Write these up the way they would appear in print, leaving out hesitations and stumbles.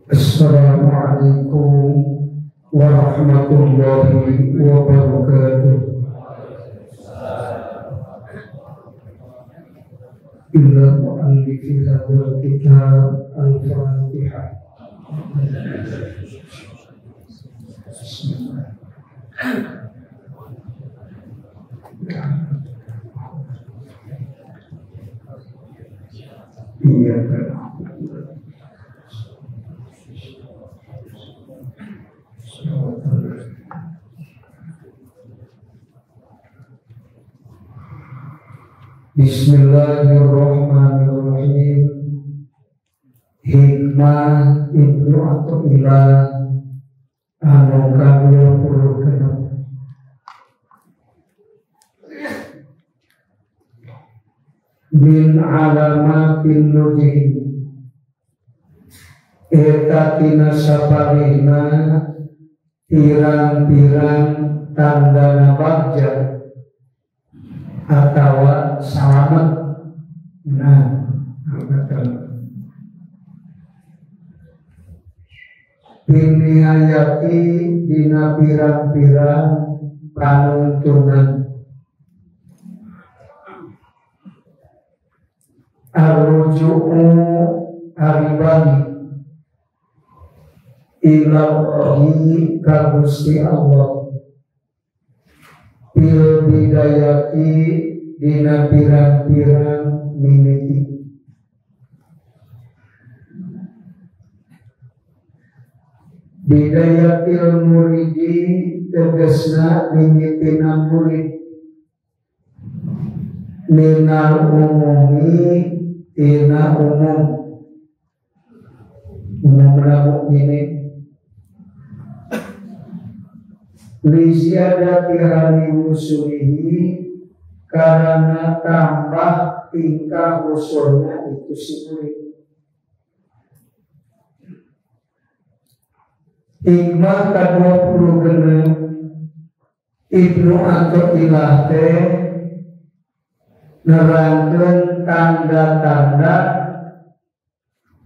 Assalamualaikum warahmatullahi wabarakatuh. Ila mu'allifi hadzal kitab al-Fatihah. Iya kan. Bismillahirrahmanirrahim. Hikmah Ibnu Athaillah anu ka-26. Min alamatin nujih eta tina saparihna pirang-pirang tandana bagja atawa selamat. Nah, binihayati dina pirang-pirang panuntungan arruju'u aribani ilahi ka Gusti Allah bil bidayati dina pirang-pirang mimiti bidayatil muridi tegesna mimitina murid minal umumi tina umum mukminin li ziyadati hali musulihi karena tambah tingkah usulnya itu si murid. Hikmah ke-26 Ibnu Athaillah teh nerangkeun tanda-tanda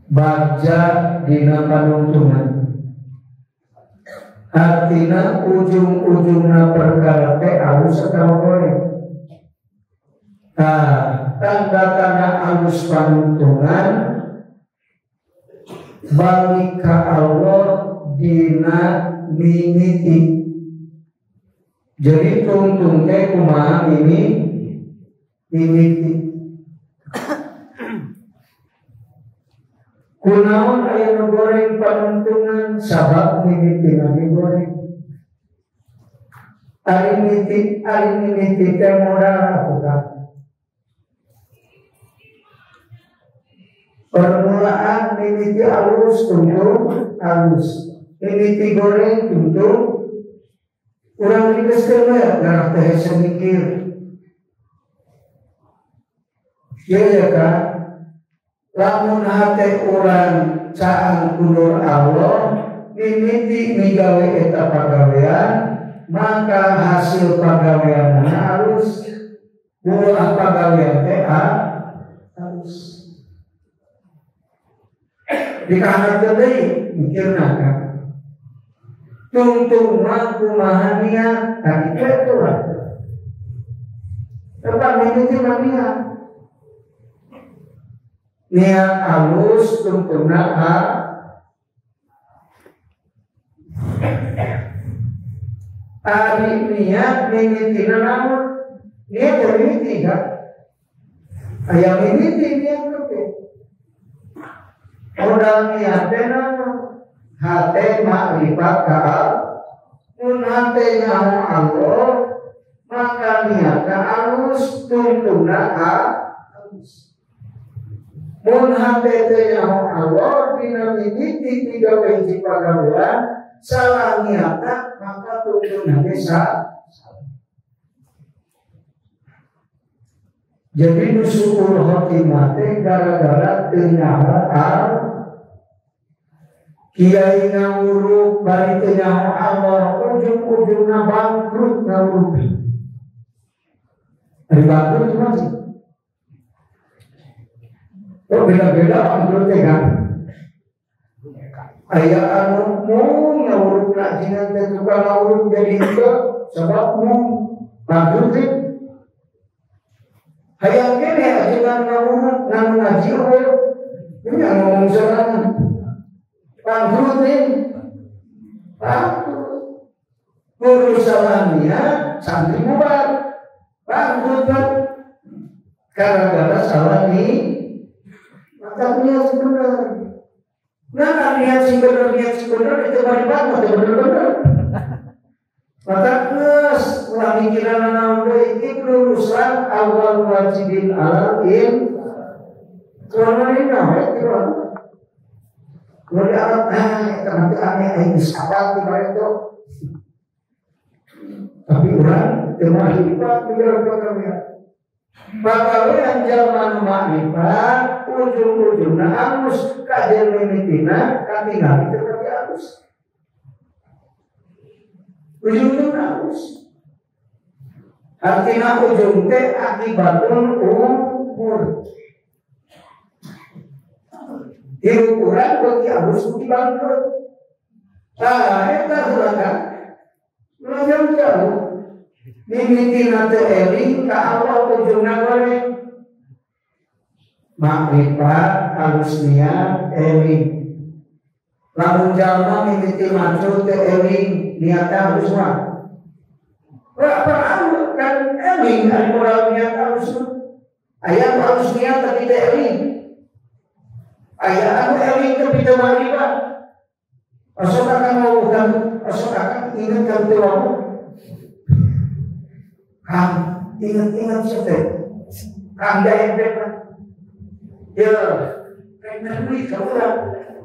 bagja dina panuntungan. Artina ujung-ujungna perkara teh alus atawa goreng. Tanda-tanda alus panuntungan balik ka Allah dina mimiti. Jadi tungtung teh kumaha mimiti. Kunaon aya nu goreng panuntungan sabab mimiti nabi goreng. Ari mimiti teh modal atuh. Permulaan mimiti alus tuntung alus. Mimiti goreng tuntung urang geus teh garah teh semikir. Ya kan? Lamun hate urang caang kulur Allah mimiti migawe eta pagawean, maka hasil pagawean harus buah pagawean teh harus dikahankeun deui mikirna kan. Tungtung mah kumaha niat tadi teh ulah. Tepat mimiti mah niat halus tungtungna ari niat mimitina namun niat mimiti kan aya mimiti niat teh modal niat teh namun hate makrifat ka mun hate nyaho Allah maka niatna halus tungtungna halus. Mun hate teh nyaho Allah dina mimiti tiga hiji pagawean salah niatna maka tungtungna ge jadi nusul khotimah teh gara-gara teu nyaho kiai ngawuruk bari teu nyaho Allah ujung-ujungna bangkrut ngawuruk. Ari bangkrut masih beda-beda bangkrut teh kan. Ayah anakmu ngurut kajian dan juga ngurut jadi itu sebabmu maksudnya hayang kene ajian ngurut ngaji ini ngomong serangan maksudnya ngurus salahnya santri bubar maksudnya gara-gara salah nih maka punya sebenarnya. Nah, niat si benar itu balik-balik itu benar-benar. Maka ulangi kirana naudai itu urusan awal wajibin alamin. Karena ini namanya kirana. Kalau di alat nanti aneh sahabat itu. Tapi orang cuma hidup biar berkarya. Maka yang zaman makrifat ujung-ujungnya harus kajian mimitina kami nabi seperti harus ujung-ujungnya harus artinya ujung teh akibatun umur di ukuran bagi harus dibangkrut. Itu silakan belum jauh mimitina teh eling ka Allah ujungnya boleh makrifat harus niat eling. Lamun jalma mimiti maksud ke eling niatnya harus mah. Perang kan eling kan moral niat harus. Ayat harus niat tapi tidak eling. Ayat eling tapi tidak makrifat. Asal akan mau bukan asal akan ingatkan tuamu. Kan ingat siapa? Kan daya depan. Ya, kayaknya duit kamu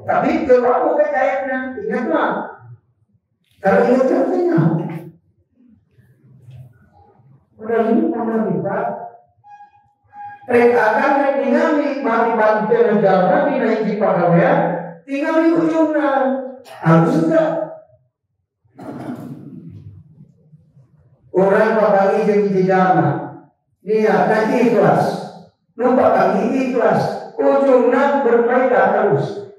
tapi kalau kamu kayaknya ingat mah, kalau ingat artinya, udah ini mana kita? Mereka akan dinamik mari bantu negara dinaiki pegawai, tinggal di ujungnya harus enggak. Orang bagi janji jama, dia tak ikhlas, lupa bagi ikhlas. Ujungnya berfaedah terus.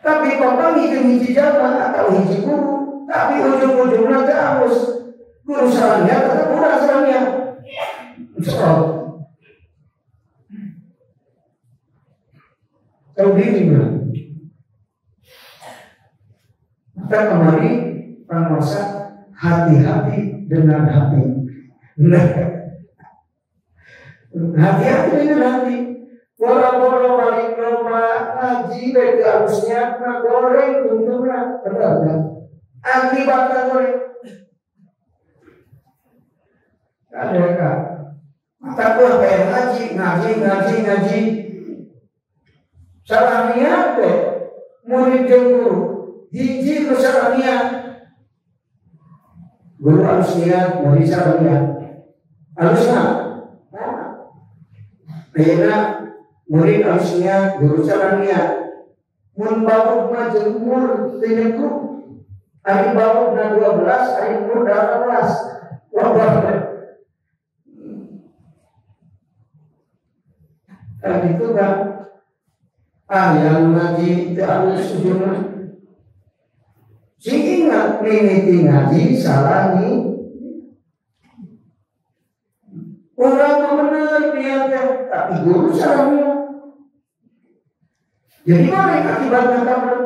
Tapi kalau hiji jamaah atau hiji guru, tapi ujung-ujungnya terus guru salahnya atau guru salahnya. Tahu diri nggak? Maka kemari penguasa hati-hati dengan hati. Hati-hati dengan hati. Boro-boro balik lomba ngaji baik harusnya nak goreng untungnya benar kan? Akibatnya goreng. Ada kan? Mata gua kayak ngaji. Salah niat deh. Murid guru hiji ku salah niat. Guru harus niat, murid salah niat. Harusnya. Beda. Murid harusnya guru salah niat. Mun bawah na jemur tinekku. Ari bawah na 12, ari umur 18. Wabah. Kan itu kan. Yang ngaji harus ujungnya. Si ingat mimiti ngaji salah nih. Orang benar niatnya, tapi guru salah niat. Jadi mana akibatnya kamu?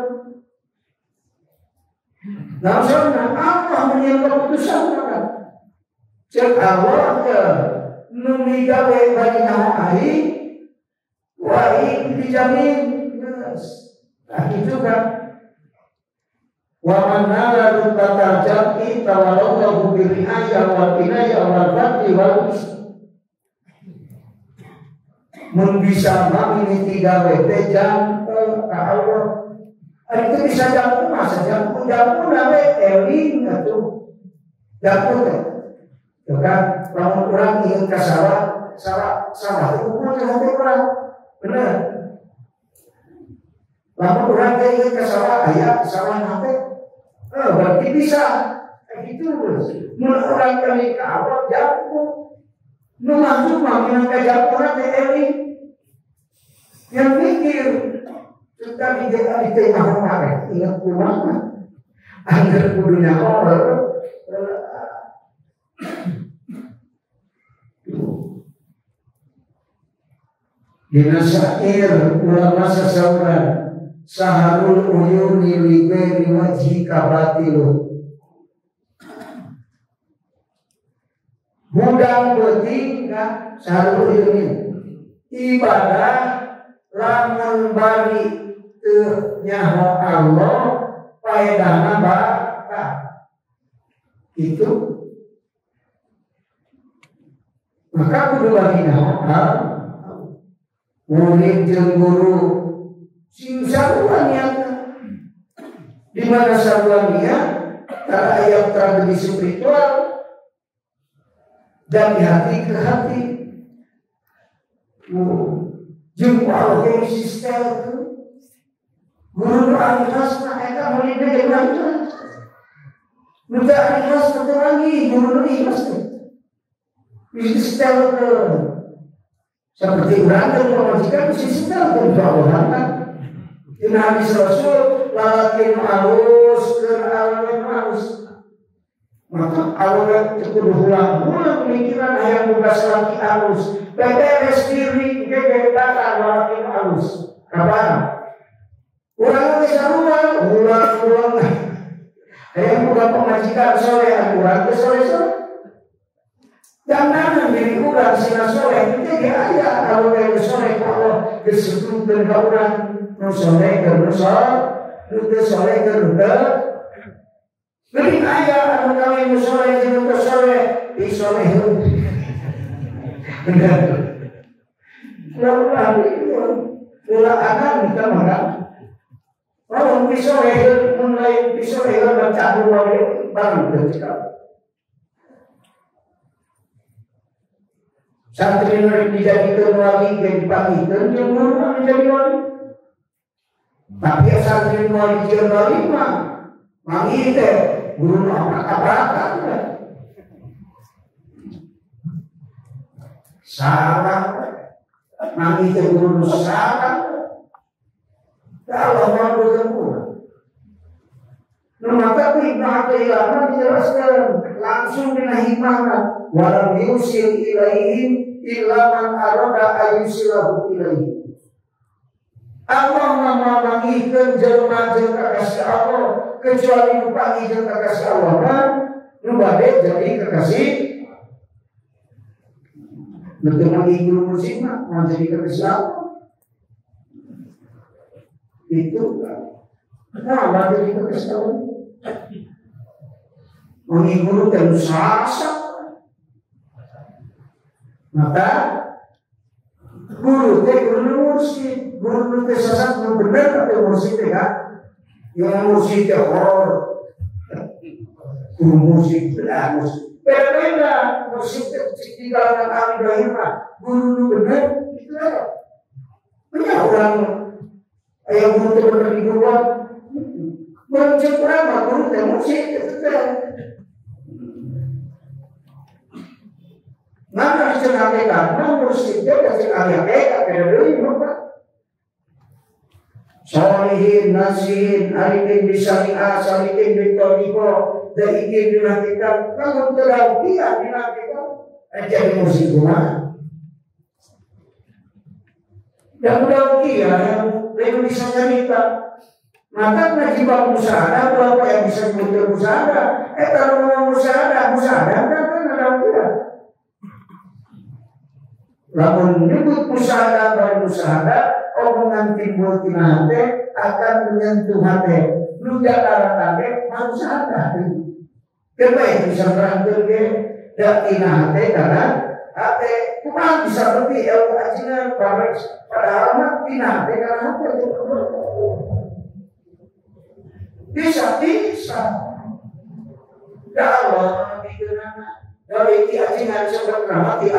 Nah, soalnya Allah menyiapkan keputusan kan? Cek awal ke nuliga bagi nama air, wahai dijamin. Nah itu kan. Wa man nala rutbata jam'i tawallahu bi ri'ayah wal inayah wal fadli wal mun bisa ini 3 WT jam ke Allah. Itu bisa jam masa jam nawe eling atuh. Jam itu kan lamun urang ingin ka sawah itu kudu hati urang. Bener. Lamun urang ingin ka sawah aya sawah hati. Berarti bisa kayak gitu. Mun urang kali ka Allah jam nu masuk makin ke jam urang eling. Yang mikir Kita di tengah kemarin ingat kumana anggar kudunya orang dina syair ulama sasauran saharul uyuni libe wajhi kabatilu budang beuting ka saharul uyuni ibadah lamun bari teu nyaho Allah paedahna batal itu maka kudu bagi nyaho murid jeung guru sing sarua niatna di mana sarua niat karena ayat tradisi spiritual dan di hati ke hati jeung Allah yang sistem guru alitas na eta muridna jeung alitas nuta alitas teu lagi guru alitas sistem seperti orang yang sistem perjuangan kan ini hadis Rasul lalakin alus ke awalnya halus maka awalnya cukup ulang pemikiran yang bukan lagi alus beberes diri gede datang lalakin alus kapan orang bisa ulang yang bukan pemajikan soleh kurang ke soleh jangan jadi kurang sina soleh itu dia ada kalau yang soleh kalau disebut dengan orang soleh ke soleh ke jadi ayah kalau yang soleh ke soleh di soleh benar lalu anak kita makan kalau soleh mulai soleh baca dua barang ketika santri yang dijadikan wali yang dipanggilkan yang guru menjadi wali tapi santri wali yang wali mah manggil teh guru apa-apa salah manggil teh guru salah kalau mau bertemu maka hikmah keilmuan dijelaskan langsung dengan hikmahnya walam yusil ilaihim illa man arada ayusilahu ilaihim Allah memangihkan jelma jeung kakasih Allah kecuali nupangi jeung kakasih Allah nu bade jadi kakasih betul manggih guru musik mah jadi kakasih Allah itu nah jadi kakasih Allah manggih guru dan sasa maka guru mursyid guru teh sesat nu bener atau mursyid teh kan yang mursyid teh horor guru mursyid belah mursyid berbeda mursyid teh di kalangan ahli Ibrahim guru nu bener itu banyak orang yang guru teh bener di guruan mencet orang guru teh mursyid itu Maka bisa hakikat, mursyidnya kasih hakikat pada diri mereka. Salihin, nasihin, alikin bisari'ah, salikin bitolipo, daikin dinakikat, kalau terlautian dinakikat, jadi mursyid rumah. Dan terlautian yang lebih bisa cerita, maka najibah musyadah, berapa yang bisa memutar musyadah, kalau mau musyadah, kan terlautian. Lamun menyebut musyadah dan musyadah, omongan timbul tina hati akan menyentuh hati. Lu jangan hati, musyadah. Kenapa bisa merangkul ke dak tina hati karena hati kurang bisa lebih ilmu ajinan pada alamat tina hati karena hati bisa. Ya Allah, dari ajinan sebenarnya hati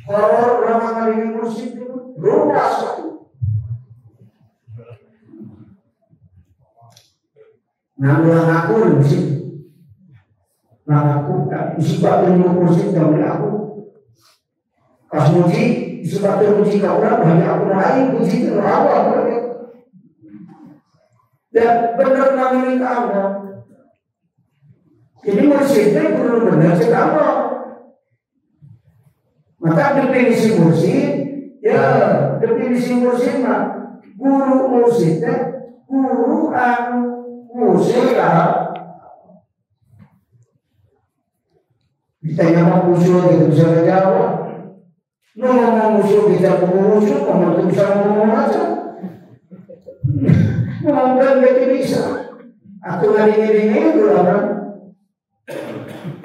horor ulama kali mursyid itu luas sekali. Namun aku mursyid, aku tak mesti batin mursyid dari aku. Pas muji disebabkan puji kau orang banyak aku lain puji itu apa? Dan benar namanya Allah. Jadi mursyidnya benar-benar Allah. Maka definisi mursyid, ya definisi mursyid mah guru mursyidnya guru mursyid ditanya mau musuh gitu bisa jawab. Ngomong musuh bisa musuh, ngomong bisa ngomong aja. Ngomong gitu bisa. Aku ngari-ngari itu orang.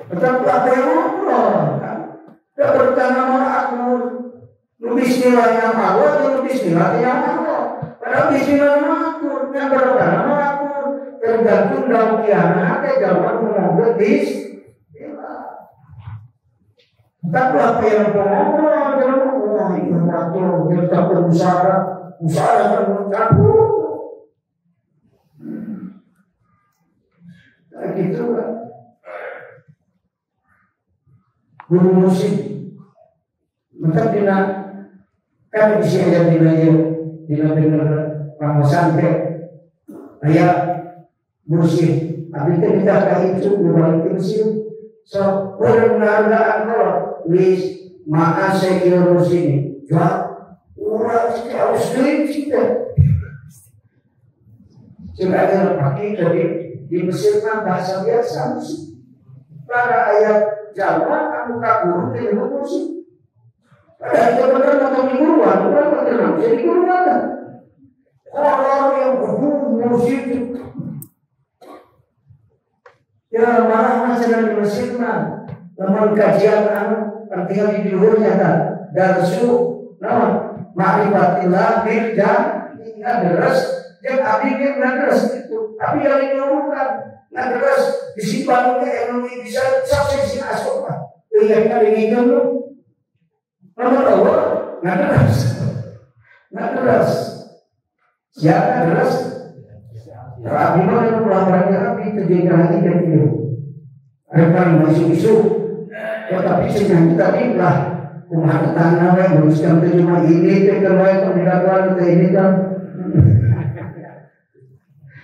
Tetap apa yang ngobrol. Tak bertanam aku. Lu bismillahnya Allah, lu bismillahnya Allah. Padahal bismillahnya aku, yang bertanam aku. Tergantung daun kiamat, jawaban ngomong bismillah. Tapi apa yang ngobrol, wah ini waktu kita berusaha kan mencakup. Nah gitu kan. Guru musik, maka dina kan isi ayat dina bener pengawasan ke ayat musik. Tapi kita kait itu bukan musik. So benar-benar kalau wis maka saya kira musik jual orang harus duit kita. Sudah ada pakai dari di Mesir kan bahasa biasa musik. Pada ayat Jawa kamu kabur dari musik. Pada itu benar atau guruan, berapa tenang jadi guruan. Orang yang musik ya malah masalah di Mesir mah, namun kajian artinya di luarnya kan, darsu, nama ma'rifatillah bil jangan deras, yang abiknya nggak deras itu, tapi yang ini bukan nggak deras disimpan ke ekonomi bisa sampai sini asal lah, lihat kali ini dulu, nomor awal nggak deras, siapa deras? Rabi mana pelanggarannya Rabi terjadi hati dan itu. Ada isu-isu, tetapi senang tadi lah. Rumah tetangga yang berusaha terjemah ini, terkait pendidikan ini kan.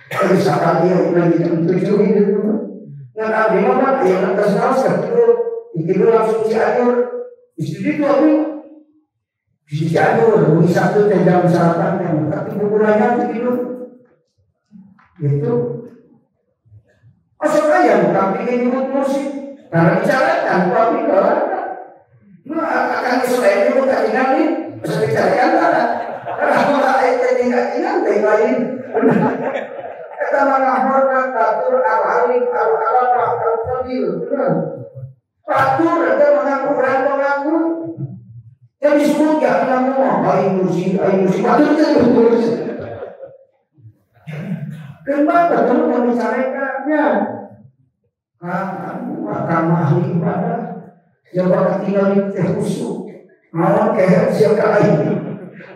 Tapi saat dia lagi tujuh ini tu, dan Rabi mana yang atas nafsu itu langsung diatur. Istri itu apa? Diatur, satu jam sarapan yang tapi bukulannya begitu. Itu asal aja bukan bikin musik karena bicarakan tapi kalau akan selain itu tak tinggal nih bisa bicarakan karena kalau itu tinggal lain kita mengamalkan atur al-alim al-alam al-fadil atur ada mengaku yang disebut ya nama ayu musik atur itu kenapa kamu membicarakannya? Kamu ahli ibadah, jawab tinggal di khusyuk. Malah kayak siapa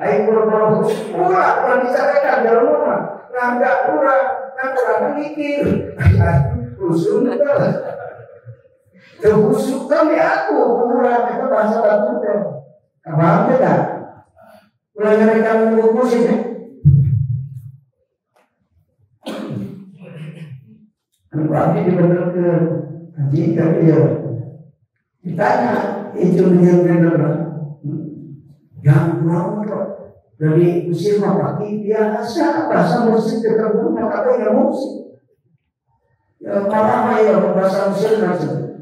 ayu berbau khusyuk. Murah membicarakan dalam rumah. Nggak murah, nggak mikir. Khusyuk enggak. Khusyuk kami aku murah itu bahasa batu deh. Apa tidak? Mulai kamu khusyuk. Kami dibenarkan jika dia ditanya itu yang benar yang kurang dari Mesir mapaki biasa bahasa musik ketemu maka yang musik ya malah ya bahasa Mesir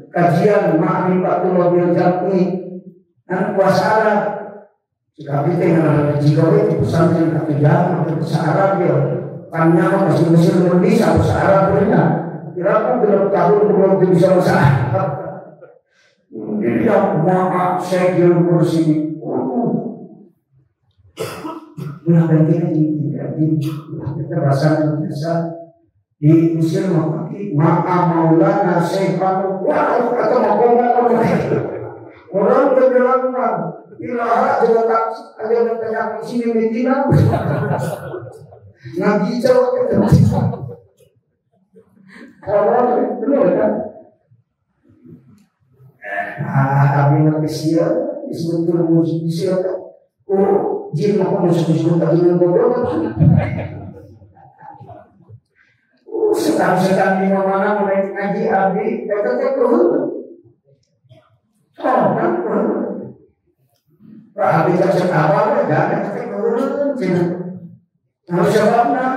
kajian ma'rifatullah bil jam'i dan puasa Arab jika kita jika itu pesantren atau jam atau bahasa Arab ya panjang masih Mesir belum bisa bahasa Arab punya kira-kira dalam tahun belum bisa usaha. Ini yang maaf saya kira kursi. Mengapa kita bahasa biasa di Mesir memakai Maulana Syekhan. Wah, kata mau orang bergerak ilaha jelas ada yang tanya sini Medina. Ngaji jauh kita. Kalau benar kan? Kami nak siap disebut musik siap. Jin aku musuh-musuh tadi ngobrol. Sedang di mana mulai ngaji abdi, tetap turun. Oh, kan turun. Pak abdi terus awal jangan tetap turun. Kalau sebabnya,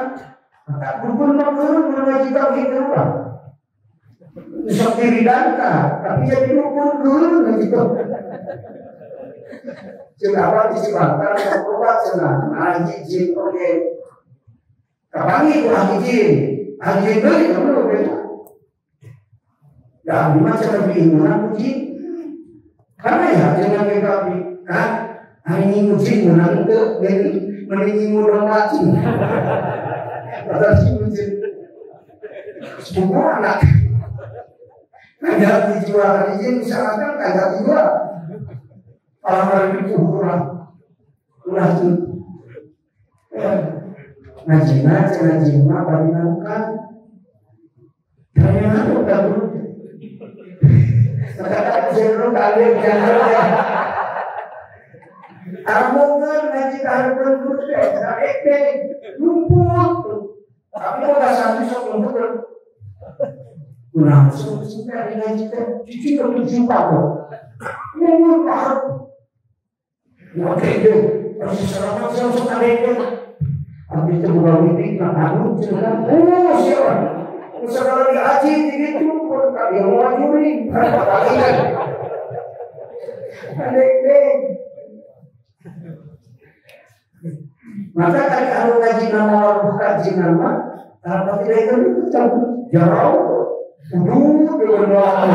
tak pun turun ngaji tauhid apa? Bisa diri danta, tapi jadi turun ngaji tauhid. Kenapa disebabkan berubah senang ngaji jin oke. Kapan itu ngaji jin? Ngaji beli kamu beda. Ya macam lebih imunan jin. Karena ya dengan mereka kan ini jin menang ke mending mudah mati. Ada jin semua anak. Kayak dijual jin misalkan kayak dijual. Orang-orang itu kurang tuh ngaji bagi nangkan dan yang udah dulu kata sebelum kalian jangan amungan ngaji kalian berdua lumpur tapi kalau sampai sok lumpur langsung sehingga ngaji cuci ketujuh tahun lumpur parah. Oke itu, harus selamat suka deh. Habis itu buka witik, aku cerita, siapa? Misalnya lagi haji gitu, dia mau curi, maka kalau ngaji nama orang buka nama, kalau tidak itu jauh, dulu dengan orang.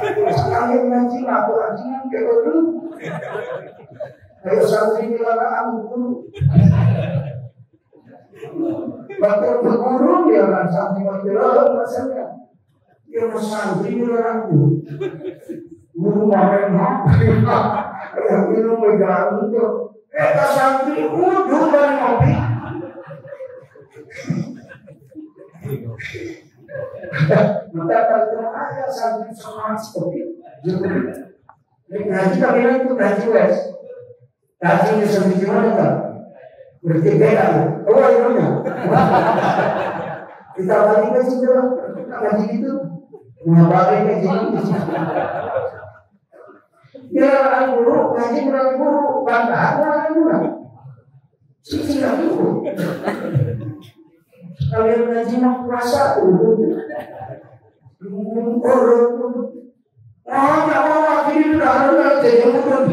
Jika sekalian ngaji aku ajian ke dulu. Ayo santri bilang guru. Bakal berguru dia orang santri bilang maksudnya. Dia santri bilang guru main apa? Yang minum megang itu. Santri udah dari ngopi. Maka kalau ada santri sama seperti ngaji kami itu ngaji wes, ngaji seperti gimana kan? Berarti beda, oh ironya. Kita balik ke situ, ngaji itu, balik ke situ. Dia orang guru, ngaji orang guru, bangga orang guru. Sisi lagi guru. Kalian ngaji mau puasa dulu. Jangan lagi di dalam jadi udut.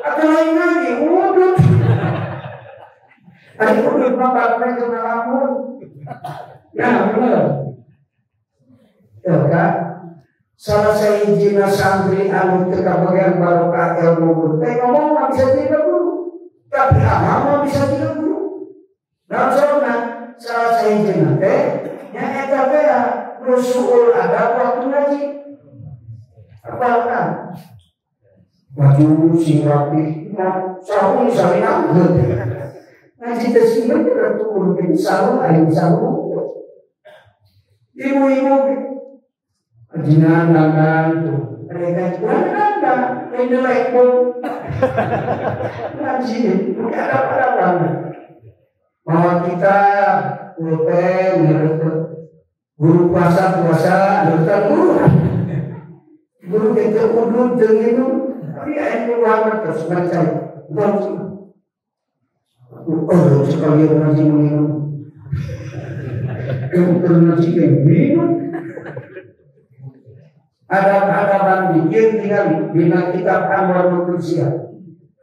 Atau lain lagi udut. Tadi udut makan ke lamun. Ya benar. Ya kan. Salah saya jina santri anu teka bagian barokah ilmu. Ngomong nggak bisa tidak guru, tapi amal bisa tidak guru. Nah soalnya salah saya jina yang eta Rasul ada waktu lagi apa kan? Baju sing rapi, sarung misalnya ngaji tersebut turun ke sarung, air sarung. Ibu-ibu, ajinan tuh, mereka juga ini lekmu, ngaji, bukan apa-apa. Bahwa kita pulpen, guru puasa, guru kita udut itu, tapi itu lama terus baca. Oh, sekalian ngaji minum. Nasi minum. Ada pikir tinggal dengan kitab Anwar Nutusia.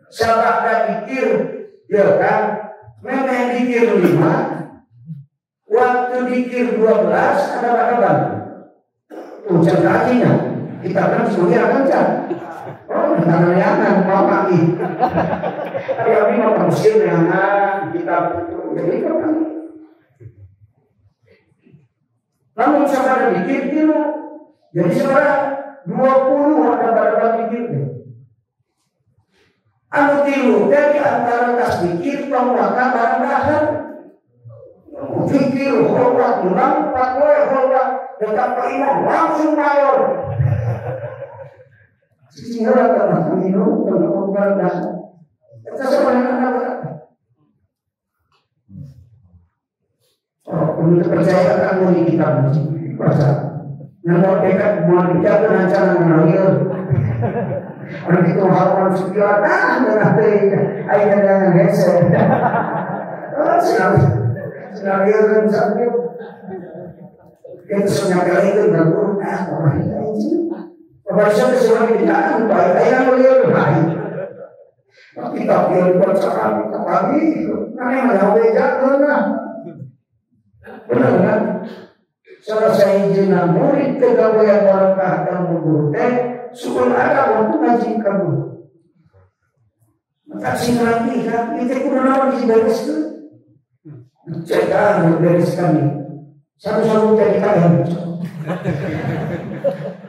Siapa ada pikir, ya kan? Memang pikir 5. Waktu dikir 12 ada apa? Ucap kakinya. Kita kan semuanya akan cat. Oh, karena yang mau lagi. Tapi kami mau pasir yang kita jadi apa? Namun sekarang dikir kilo. Jadi sekarang 20 ada berapa dikir? Anu kilo dari antara tas dikir penguatan barang dasar. Fikir hormat, menang, pakai hormat, tetap imam langsung mayor. Sehingga kata minum kalau berada. Kita sebenarnya apa? Oh, untuk percaya akan mulai kita baca. Yang mau dekat mau dijaga rencana mengalir. Orang itu harapan sekian dengan ayat dengan headset. Senang dia sambil itu senyap itu berguru orang ini. Bahasa kesulitan tidak baik. Ayat melihat baik. Tapi tak dia bercakap pagi. Mana yang beda mana? Benar kan? Selesai jenah murid tegak yang barakah kamu guru syukur ada waktu ngaji kamu. Maka lagi kan kita kurang di beres itu. Jaga beres kami. Satu-satu jadi kalian.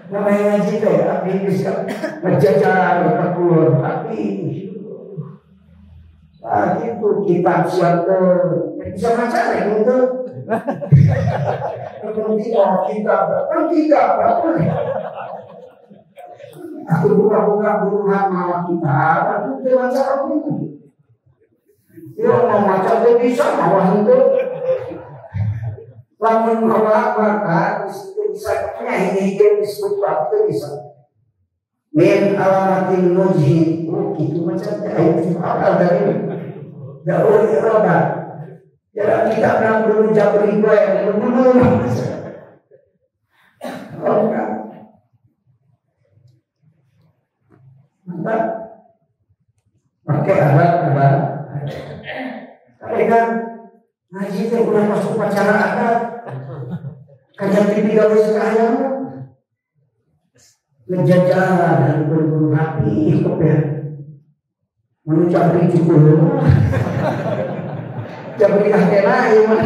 Namanya ngaji ya, bisa menjajar berkeluar tapi itu kitab siapa bisa baca itu. Tidak apa. Aku buka buruhan malah kita, aku dengan cara itu. Dia mau baca dia bisa malah itu. Lamun malah maka bisa ini dia disebut itu bisa. Min alamatin nujhi, itu macam itu apa dari jauh iroda. Jadi kita pernah dulu jabri gue yang dulu. Pakai adat. Tapi kan ngaji itu udah masuk pacara adat. Kajian TV gawe sekalian. Menjajah dan berburu rapi kok ya. Menuju abri cukup. Jabri akhirnya ini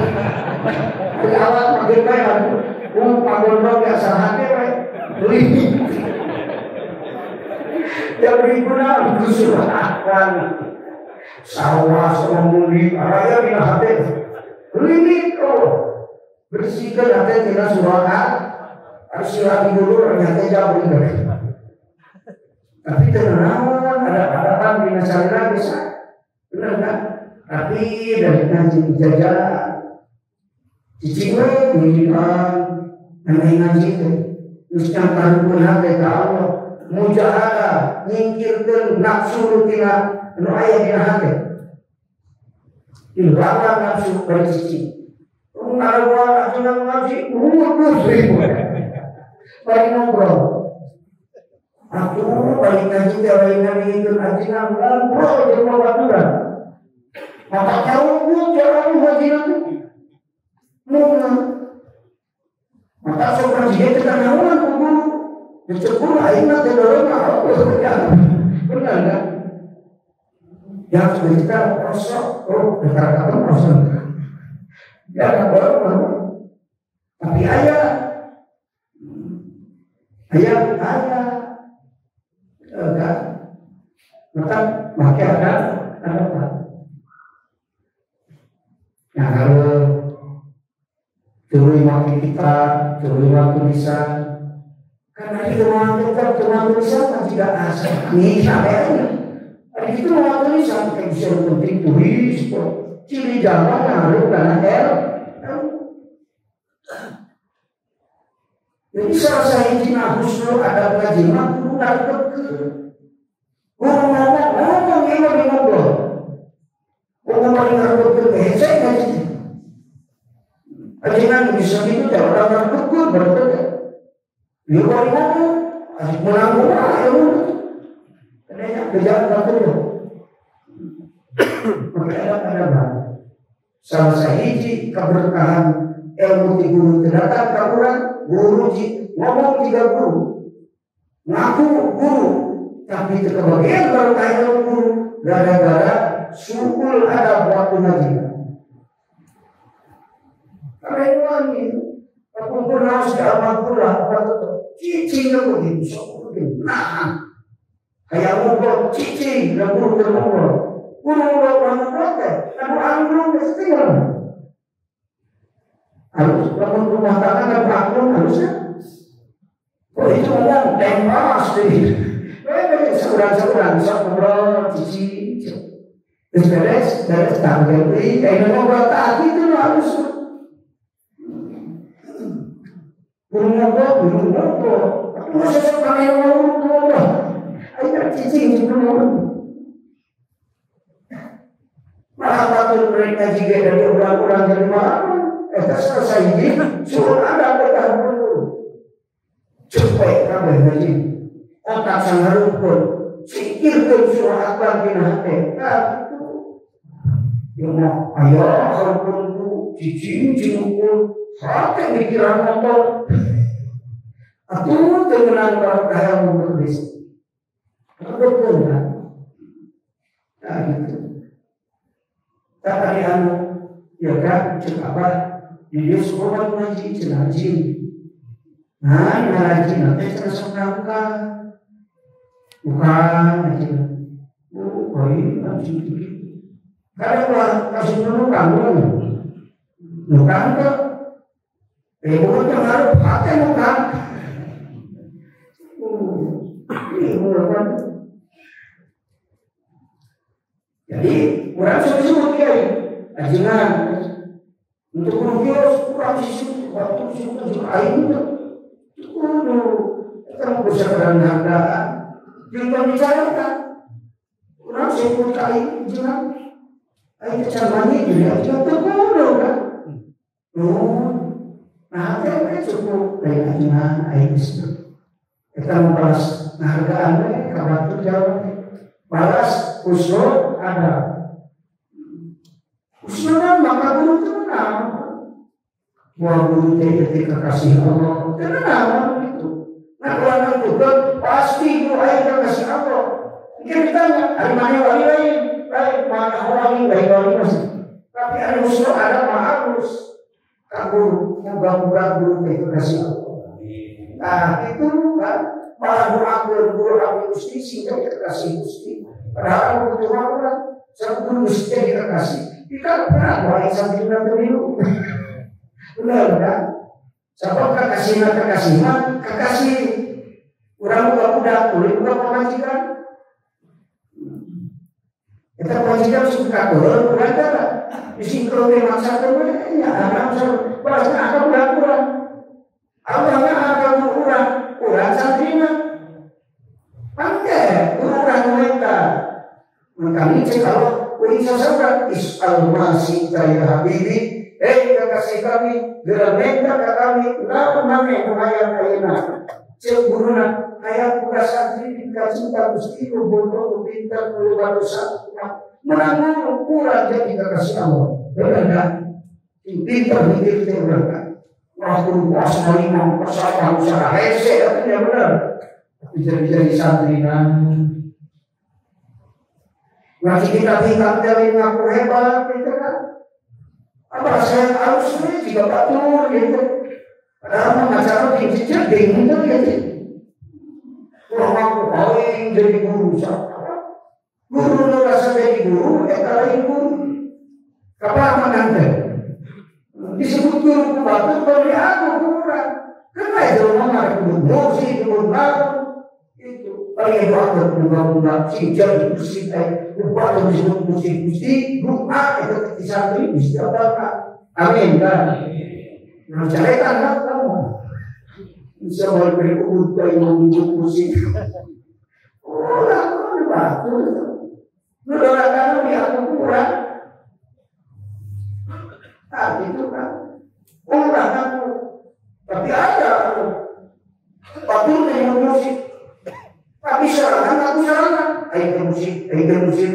dari awal makin baik. Pagondok biasa hati baik. Jabri guna kesulitan sawah semuli raya bila hati limit bersihkan hati tidak suarakan harus silati dulu ternyata jabri tapi tenang ada bina syariah bisa benar kan tapi dari ngaji jajan cicing minimal anak ngaji itu terus nyampan pun hati ke Allah mujahadah nyingkirkan nafsu tina nu aya dina hati dilarang nafsu bercici ngarwa ajeuna ngaji ribu bari ngobrol aku balik ngaji teh lain nabi itu ajeuna ngobrol jeung babaturan maka tahu jarang ngaji itu maka sok ngaji teh kana naon kudu dicekul ayeuna teh dorong benar kan? Yang cerita kosong, kata kosong. Ya boleh, tapi ayah, kan? Maka makai ada apa? Nah kalau turun waktu kita, turun waktu bisa. Karena itu teman tulisan tidak asal nih sampai itu teman tulisan kayak bisa penting tulis ciri jalan ngaruh karena jadi selesai jina husnul ada ngajimah bukan ngomong ini ngobrol ngomong hesek ngaji ajinan bisa gitu ya orang berkukur berkukur dia kalau ngomong, asik menang-menang, ya udah. Karena kerjaan tak perlu. Maka ada salah sahiji keberkahan ilmu di guru terdatang kaburan guru ngomong tiga guru ngaku guru tapi kebagian baru kaya guru gara-gara sukul ada waktu ngaji. Karena itu aku pernah segala pula cicing begitu, nah kayak ngobrol cicing, ngobrol orang ngobrol, aku belum mesti harus bangun rumah tangga dan bangun harusnya. Oh itu ngomong tembak sih, sekurang-sekurang sok ngobrol cici. Terus beres tanggal beli kayak ngobrol tadi itu harus burung ngobrol. Masa suka yang ngobrol. Ayo cici ngobrol. Malah waktu mereka juga dari orang-orang dari mana? Selesai ini suruh ada bertahan dulu. Supaya kabeh lagi otak sangat rukun. Sikir ke surat bin hati. Itu yang ayo rukun itu cicing hati pikiran motor. Aku tenang berkaya menulis. Betul kan? Nah itu. Tak ada yang ya kan cakap dia sekolah ngaji ngaji. Nah, ngaji nanti terus berangkat. Bukan ngaji. Baik ngaji. Kalau kasih dulu kamu, bukan ke? Bukan yang harus pakai bukan. Bukan. Jadi orang sebut dia, ajinan. Untuk mengius kurang sisi waktu sisi air itu kita bersama hargaan jangan bicarakan kurang sisi air jangan air kecamani juga kita terkumpul kan nah kita cukup dari ajinan air itu kita membahas hargaan kabar itu jauh balas usul ada usulan maka guru tenang. Wah guru ketika kasih Allah tenang itu. Nah kalau juga pasti guru ayat kasih Allah. Mungkin ditanya hari mana wali lain, mana wali masih. Tapi ada usul ada harus guru moga-moga guru ketika kasih Allah. Nah itu kan malah guru aku mesti sehingga kita kasih mesti. Padahal butuh orang satu mesti kita kasih. Kita pernah mulai sambil pemilu, benar kan? Siapa kekasih orang budak kulit budak pemajikan. Kita pemajikan suka kurang darah. Di sini kalau memaksa temennya, anak bahasnya akan kurang. Awalnya akan kurang santrinya. Pakai kurang mereka. Makanya kalau bisa sahabat is'al masih saya habibi kekasih kami geramenda ke kami kenapa namanya menghayal kayana seburuna hayal buka santri dikasih gusti bodoh pintar baru satu menanggung kurang jadi kekasih Allah benar pintar mikir terbelakang waktu puasa lima persoalan usaha hese artinya benar jadi santri masih kita dari ngaku hebat, gitu kan? Apa saya harus ini juga batur, gitu. Padahal mengacara di jeding itu gitu. Kalau aku paling jadi guru siapa? Guru lu rasa jadi guru, lain guru. Kapan menanti? Disebut guru batur, kalau dia aku kurang. Kenapa itu ngomong guru musik, guru baru? Paling itu ada bunga-bunga sejak bersih ubah dan disebut musik-musik doa itu di santri mesti apa amin kan menceritakan kan kamu bisa beri ubah yang musik orang berbatu mendoakan kamu di aku kurang itu kan orang kamu tapi ada batul dengan musik. Tapi serangan aku serangan. Ayo musik.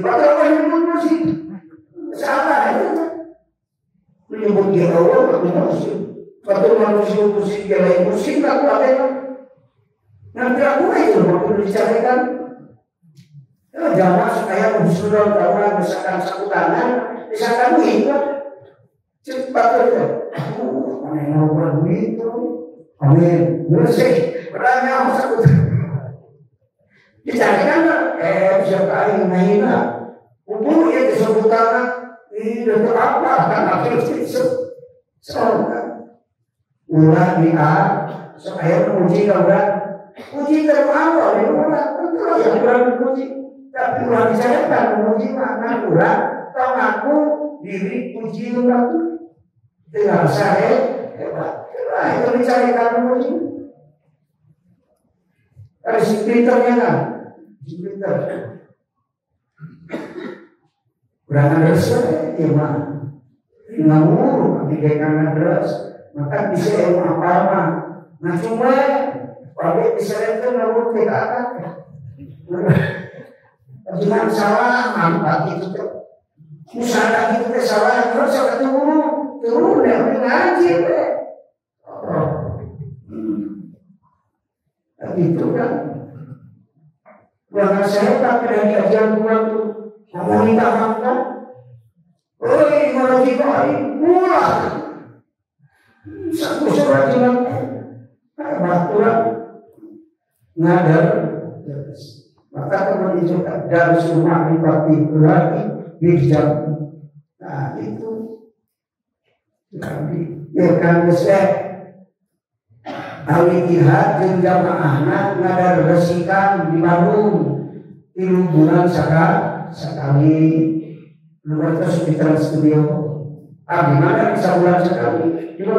Padahal yang musik. Salah itu. Menyebut dia Allah aku musik. Padahal manusia musik dia lain musik aku ada. Nanti aku itu waktu dicarikan. Jangan supaya musuh orang misalkan satu tangan, misalkan itu cepat saja. Mana yang mau begitu? Amin. Musik. Beranya satu. Dicarikan siapa yang mahina ubur ya disebut tanah ini untuk apa kan akhir disebut soalnya ulah dia supaya menguji orang uji dari awal dari orang Itulah yang kurang memuji. Tapi kurang dicatatkan memuji makna kurang. Tahu ngaku diri puji itu tinggal saya hebat. Itu dicarikan memuji. Ada si pinternya kan? Si pinter. Kurang ada saya, ya mah. Ngawur, dikaikan terus. Maka bisa ilmu apa-apa. Nah cuma pabrik bisa itu ngawur kita akan. Cuma salah, nampak itu tuh. Usaha itu tuh salah, terus saya turun ya, ngaji deh. Itu kan. Bahkan saya tak dari ajaran Tuhan itu meminta hampa. Oi, malah kita hari pulang. Satu surat dengan baturan ngadar. Maka kemudian juga dari semua dipati lagi dijam. Nah itu kan besar. Ahli jihad jeung jamaahna ngadar resikan di Bandung 3 bulan sekali. Luar itu sekitar studio. Di mana bisa bulan sekali? Di luar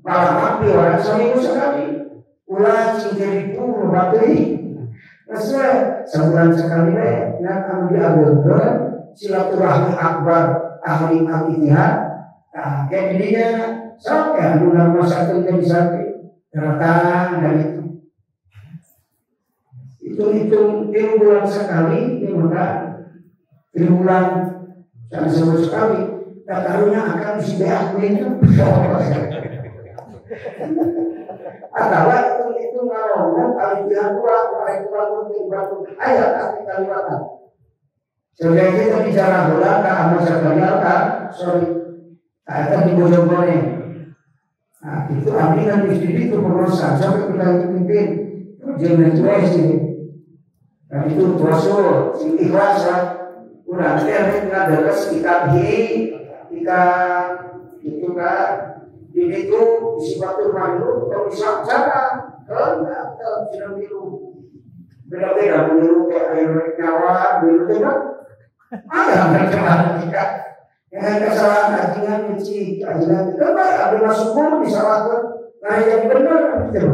malah hampir orang seminggu sekali. Ulah cingkiriku bateri. Maksudnya sebulan sekali deh. Nah kalau diambilkan silaturahmi akbar ahli jihad. Nah kayak jadinya sok ya bulan masa itu bisa datang dan itu hitung 3 bulan sekali itu maka 3 bulan dan sebut sekali tak taruhnya akan si beak itu atau itu ngomong kali dia ayat asli Kalimantan sehingga kita bicara bola ke amal sekalian kan sorry ayat di Bojonegoro. Nah itu ambilan di sini itu pengusaha sampai kita pimpin jangan tulis ini. Dan itu puasa sing ikhlas lah. Udah terus ada sekitar jika itu kan ini itu sifatul makhluk kalau bisa cara enggak sudah biru beda-beda biru kayak air nyawa biru itu kan ada kesalahan kita dengan kesalahan ajian menci ajian kenapa ada masuk pun disalahkan nah yang benar gitu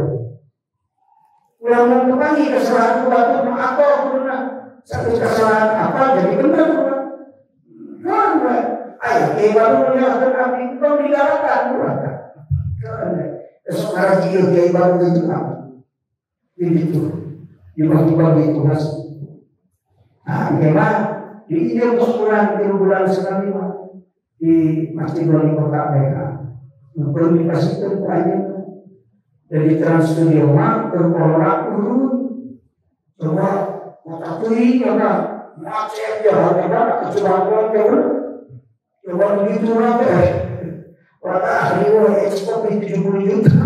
ulang mengulangi kesalahan buat apa pernah satu kesalahan apa jadi benar kan ayo baru menyalahkan api itu digalakan esok hari dia kayak baru itu apa itu dibagi-bagi tugas nah memang di ini ukuran 3 bulan sekali di Masjid Wali Kota mereka komunikasi itu aja dari Trans Studio Mak berkolak turun coba mata kiri karena macet ya ada kecuali coba begitu nanti kata ahli ekspor di 70 juta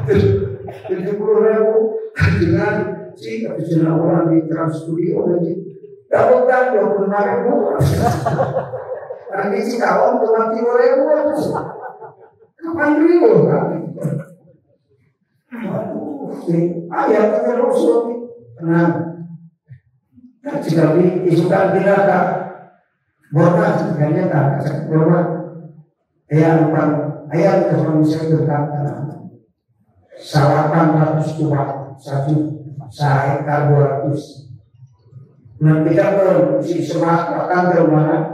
70.000 dengan si kebijakan orang di Trans Studio dapatkan 25.000 nanti si kawan cuma 3.000 kapan ribu kan ayat terus tenang jika isukan bila tak borna sebenarnya tak borna ayat kesulitan berkata salapan 100 tubat 1 sehektar 200 nanti kan si semak akan ke mana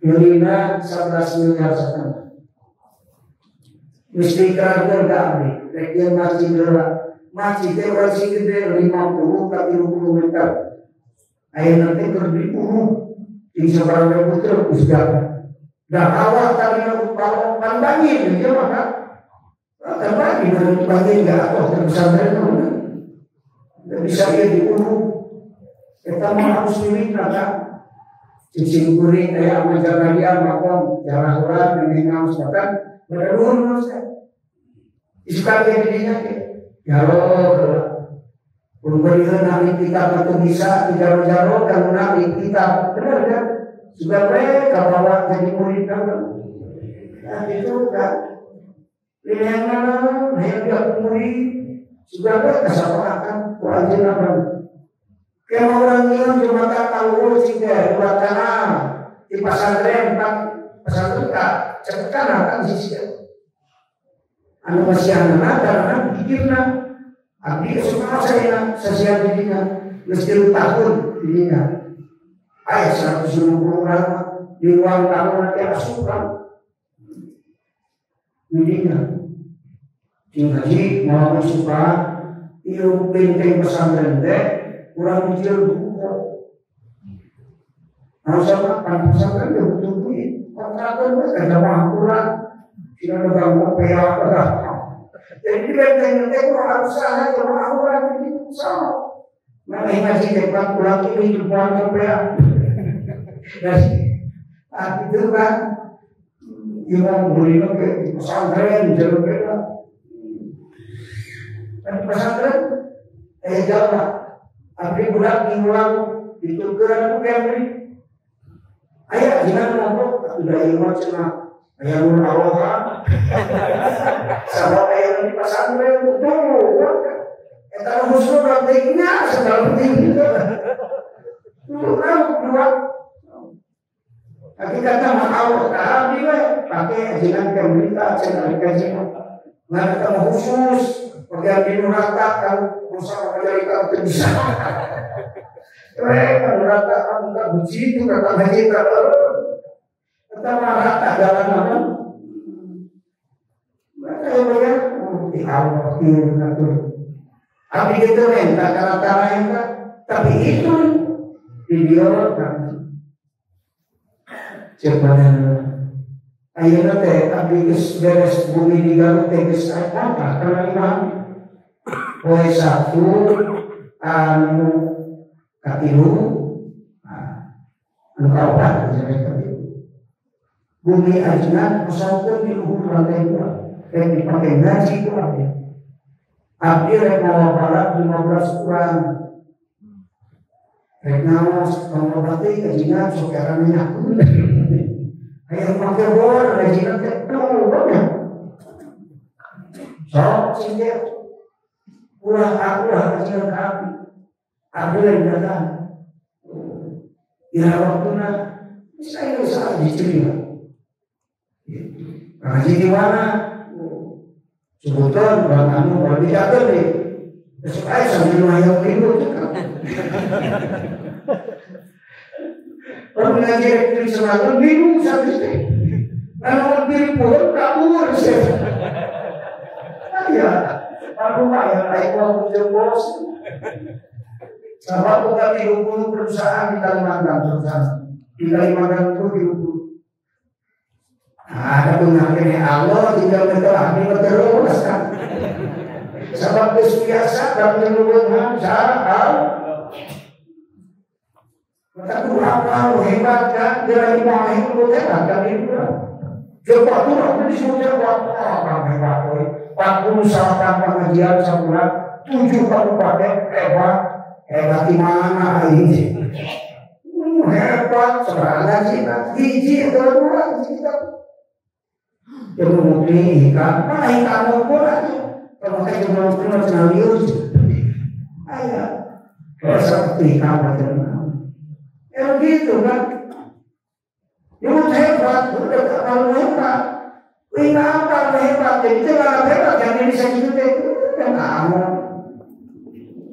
Yulina 11 miliar setengah mesti kerajaan gak ambil rekian masjid orang sih gede 50 ke 30 meter air nanti berdipuluh di seberang ribu terus dan awal tadi kan banjir dia maka kan banjir gak apa terbesar dari mana bisa dia dipuluh kita mau harus milik kan cicing kuring kayak menjaga dia makom jarang orang meninggal sekarang berurun isukan dia dirinya ya Allah memberikan nabi kita itu bisa jaro-jaro dan nabi kita benar kan sudah mereka bawa jadi murid kan nah itu kan ini yang mana yang dia murid Sudah kesalahan kewajiban. Kalau orang yang cuma tahu sehingga wacana di pesantren tak cepetan akan sisi. Anu masih anak karena pikirna abdi semua saya sosial dirinya mesti tahun dirinya. Ayat 150 orang di ruang tamu nanti asupan dirinya. Jadi mau suka iyo benteng pesantren deh kurang kecil buku. Nah sama kan pesantren dia butuh duit. Kontraktor mereka jamaah kurang. Tidak ada gangguan perak dah. Jadi benteng itu kurang usaha jamaah kurang itu sama. Nah ngaji depan kurang ini kurang perak. Jadi itu kan imam beli ke pesantren jalur perak. Dan pesantren jauh lah. Abdi budak diulang ditukeran bukan ni. Ayah jangan ngomong sudah imam cina ayah nur Allah. Sebab ayah di pesantren betul. Kita khusus pentingnya sedang penting. Orang dua. Hakikatnya Allah Taala dia pakai jangan pemerintah jangan kajian. Nggak ketemu khusus. Bagian di neraka kan usaha menjadikan bisa. Mereka neraka kan enggak begitu kata haji kata neraka jalan apa? Mereka yang bayar di Allah itu. Tapi itu minta cara-cara yang tak. Tapi itu dibiarkan. Sebenarnya ayeuna teh abdi geus beres bumi di Garut teh geus apa karena imam poe Sabtu anu katilu anu kaopat jadi katilu bumi ajeuna pesantren di luhur lantai 2 rek dipake ngaji ku abdi rek mawa balak 15 kurang rek ngawas pengobati ajeuna sok era minyak ayah pakai bor ajeuna teh banyak sok singkat ulah aku hasil kami ada yang datang ya waktunya saya usah diterima ngaji di mana sebutan bang anu baru dicatat nih besok aja sambil mayang ribut orang ngaji di selatan bingung sampai sih kalau bingung kabur sih ya aku bayar aku punya bos. Sama aku kan 30 perusahaan di Kalimantan perusahaan. Di Kalimantan itu 30. Ada pengakiran Allah tinggal berdoa di terus kan. Sebab biasa dan menurutnya saat maka kurang hebat kan dari mana itu hebat kan itu. Coba tu aku disuruh jawab apa hebat oi. 40 pengajian sebulan 7 kabupaten hebat di mana ini? Hebat sebenarnya sih hiji atau dua kita. Kemudian ikan, mana ikan pun aja. Kalau kita cuma macam liur, ayah, seperti ikan macam gitu kan? Yang hebat, udah kalau hebat. Wina apa hebat, jadi jangan hebat yang ini saya itu yang kamu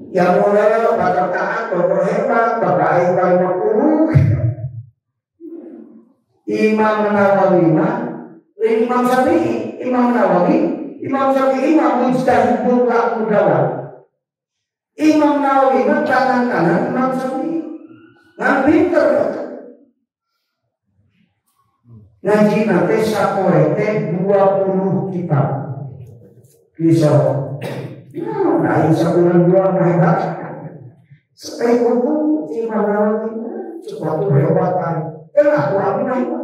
yang mulai pada taat kalau hebat, bapak ibu 50 Imam Nawawi Imam Syafi'i Imam Imam Mujtahid Mutlaq Mudawan Imam Nawawi tangan kanan Imam Syafi'i ngan pinter ngaji nanti sapoe teh 20 kitab bisa nah sebulan 2 hebat setelah itu Imam Nawawi sesuatu hebatan kenapa aku hebat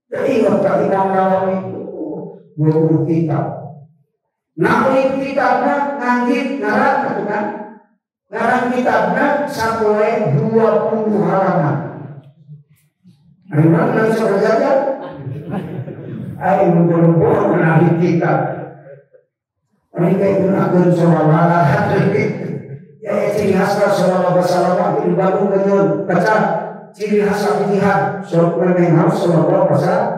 jadi ingat Imam Nawawi 20 kitab nah ini kitabnya ngaji ngarang kitabnya sapoe 20 halaman memang nang sebenarnya ayo berbuat menarik kita. Mereka itu akan sholawat. Ya ciri khasnya sholawat bersalawat di Bandung kenyun baca ciri khas Al-Fatihah surat Al-Fatihah sholawat bersalawat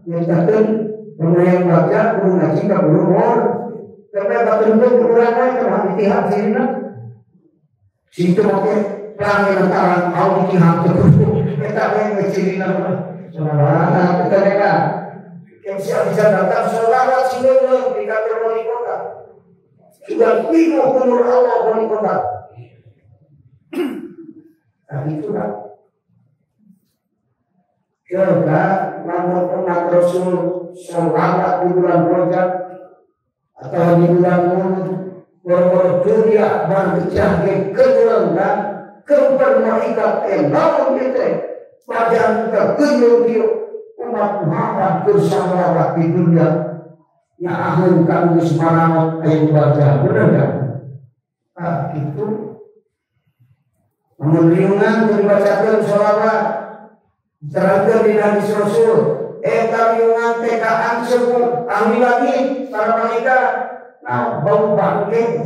yang takkan yang baca guru ngaji ke guru mor karena betul-betul kekurangan ke Al-Fatihah sini situ pakai pelangi lantaran Al-Fatihah terus kita yang ciri nama sholawat kita mereka yang siap bisa datang sholawat sini di kantor wali kota sudah bingung umur Allah wali kota. Tapi itu kan juga namun umat Rasul sholawat di bulan Rajab atau di bulan Muharram dunia berjaga kegelangan kebermaikat namun kita pada kegelangan umat Muhammad bersalawat di dunia yang akhir kami semangat ayat baca benar kan? Itu meneriungan dibacakan sholawat terangkan di hadis Rasul riungan tekaan sebut ahli lagi para malaikat nah bau bangke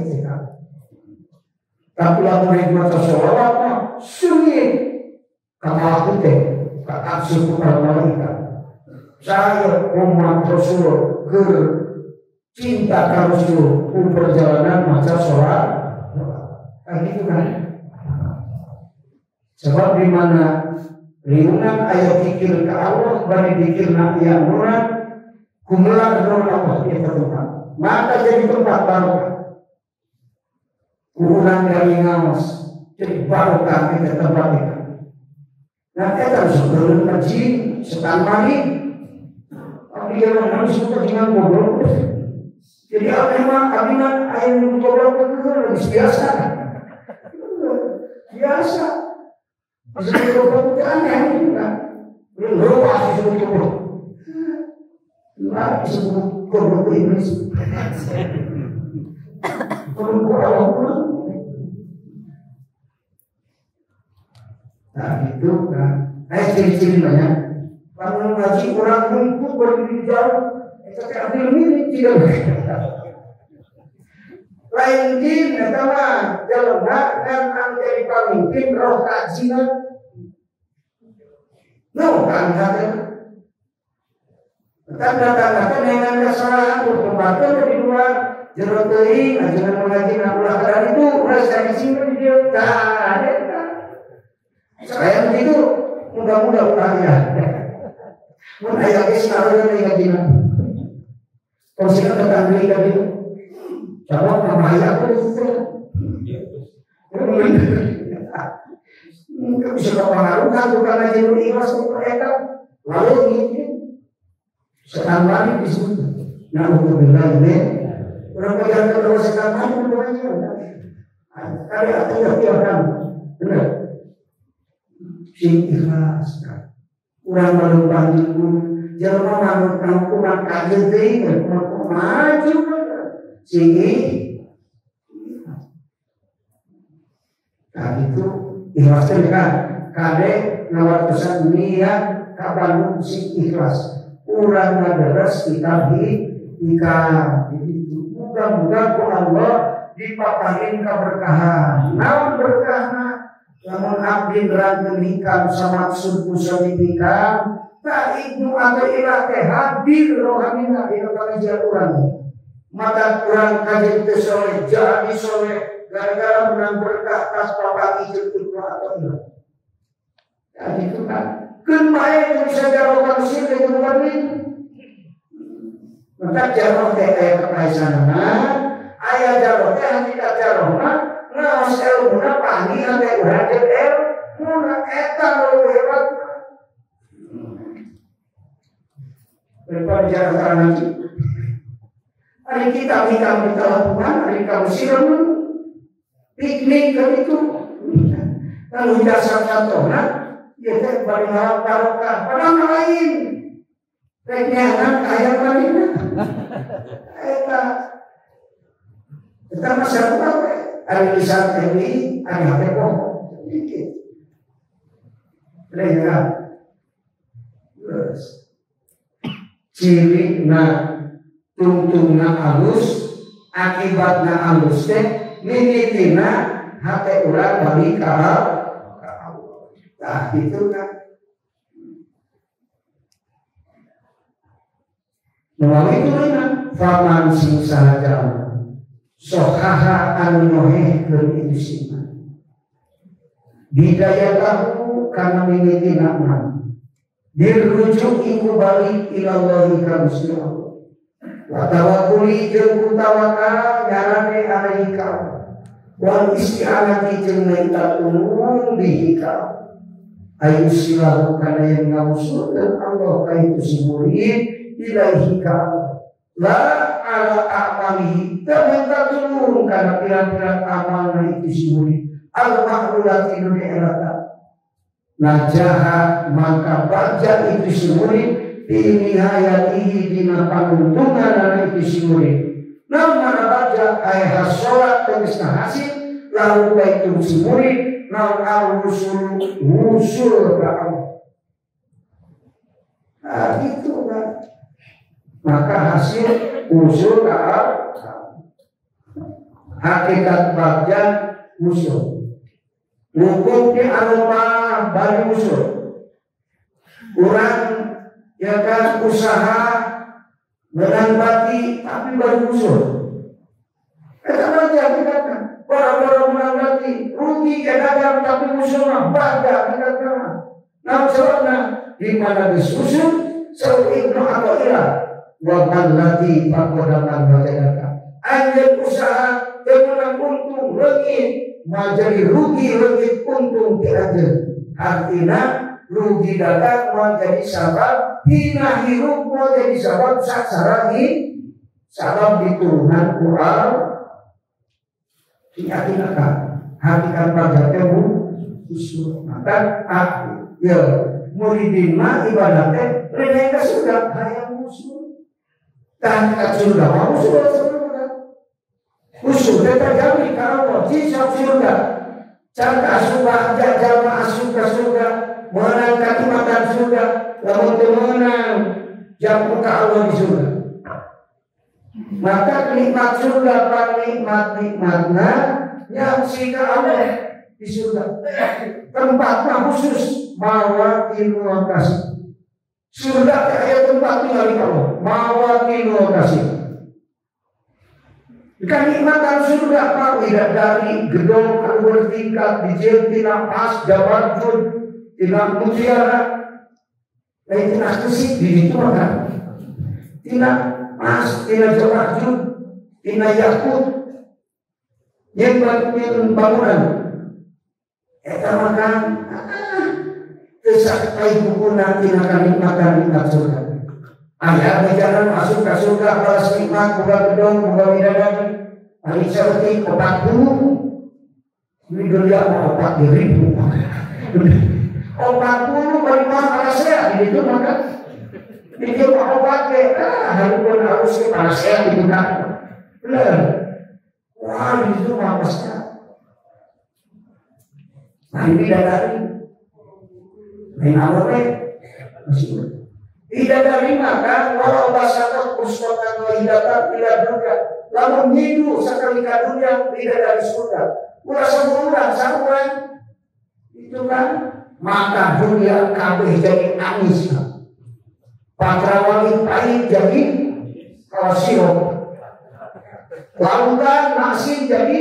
tapi lalu nikmat sholawat sulit kama aku teh tekaan sebut para malaikat saya umat Rasul cinta ke Rasul perjalanan maca sholat gitu kan. Sebab di mana riungan ayat zikir ke Allah bari zikir ayat murad kumulan nur Allah di tempat maka jadi tempat barokah kurang dari ngawas jadi barokah kita tempat itu nah kita harus berulun kaji setan mani tapi jangan harus dengan bodoh jadi abiman ayat yang bodoh itu biasa Maksudnya itu aneh juga. Belum pasti sebut kubur. Nggak disebut kubur iblis. Kubur Allah pun. Nah itu kan. Ciri-ciri banyak. Kalau ngaji orang mengikut berdiri jauh. Tapi ambil ini tidak berkata. Lain din, katakan jalan dan menjadi pemimpin roh kajian. No, kan kata. Tanda-tanda dengan kesalahan berkembang dari luar jeruk teuing, ajaran mengaji nabulah kadang itu rasa di sini dia tak ada. Saya begitu mudah-mudah utangnya. Mun aya geus naruh deui ngajian. Posisi tetangga itu. Jawab bahaya aku itu. Mungkin bisa mempengaruhi bukan aja ikhlas untuk mereka. Lalu ini sekarang lagi disebut. Nah untuk bilang ini orang pegang terus sekarang lagi namanya. Ada artinya benar. Sing ikhlas. Orang baru bangun, jangan bangun kampungan kaget deh, maju. Sini, nah itu ikhlasnya kan, kade nawar pesan niat kapan si ikhlas, urang ngadaras kita ikan, itu mudah-mudahan ku Allah dipaparin keberkahan, namun berkahna, namun abdi berangkat ikan sama suku semikian, tak ibnu atau ilah teh hadir rohaninya di dalam jaturan. Maka kurang kaji itu soleh, jadi soleh gara-gara menang berkah tas papa itu atau enggak. Ya itu kan. Kemarin yang bisa jauh manusia dengan berlin. Maka jauh teh ayat kepaisana, ayat jauh teh hakikat jauh mah ngawas ilmuna pagi sampai urajat ilmuna eta lu hebat. Daripada jarak nanti. Hari kita lakukan, hari kamu siram piknik ke itu. Lalu dasar contohnya, ya teh bari barokah. Padahal lain, rekenangan ayat lainnya. Kita masyarakat, hari lisan ini, hari hati kok. Lihat, ciri tungtungna halus akibatna alus teh mimitina hate urang balik ka Allah. Tah itu kan melalui turunan faman sing sahaja sohaha anu nohehkeun itu sima bidayatahu kana mimiti nama dirujuk iku balik ilallahi ka Gusti Allah wa tawakkuli jeung tawakal nyarane alaihi ka wal isti'anati jeung minta tulung bihi ka ayu silahu kana yang ngausulkeun Allah ka itu si murid ilaihi ka la ala amalihi minta tulung kana pirang-pirang amalna itu si murid al-mahlulati dunia erata najaha maka baca itu si murid ini hayatihi dina panuntungan dan itu si murid namanya baca ayat sholat temisna hasil lalu itu si murid namun al-usul usul ke Allah. Nah itu kan maka hasil usul ke Allah hakikat baca usul hukumnya aroma bagi usul orang ya kan usaha menanggapi tapi bagi usul kita baca kita kan orang-orang menanggapi rugi ya dagang tapi usulnya banyak kita kan nah sebabnya di mana disusul seperti Ibnu Athaillah wakan lati pakodaman baca anjir usaha temenang untung legit menjadi rugi lebih untung diajar artinya rugi dagang menjadi sabab hina hirup menjadi sabab saksarahi sabab diturunan Quran diyakinkan hakikat pajaknya usul maka ya muridin ma ibadatnya mereka sudah hayang usul dan surga mau usul usul kita jamin kalau jisab surga cangka surga jamaah surga menangkap makan surga lamun menang jam muka Allah di surga maka nikmat surga nikmatna yang sehingga Allah di surga tempatnya khusus mawakil lokasi surga kayak tempat tinggal di Allah mawakil lokasi kenikmatan surga Pak tidak dari gedung bertingkat dijil tina pas jawabun tina mutiara lain tina kesik di itu kan tina pas tina jawabun tina yakut yang bangunan eta makan kesak kai bukuna tina kenikmatan nikmat surga ayah berjalan masuk ke surga balas nikmat buka gedung buka bidadari hari seperti 40 ini dunia mau 40.000 40 bagaimana para sehat itu maka itu mau pakai hari pun harus para sehat itu kan benar wah itu mapasnya nah ini dari main apa masih tidak dari maka walau basakat ustadz wahidatan tidak juga lalu hidup sekali kadunya tidak dari surga merasa berulang samuran itu kan maka dunia kabeh jadi anis patrawali pahit jadi kalsium lautan nasi jadi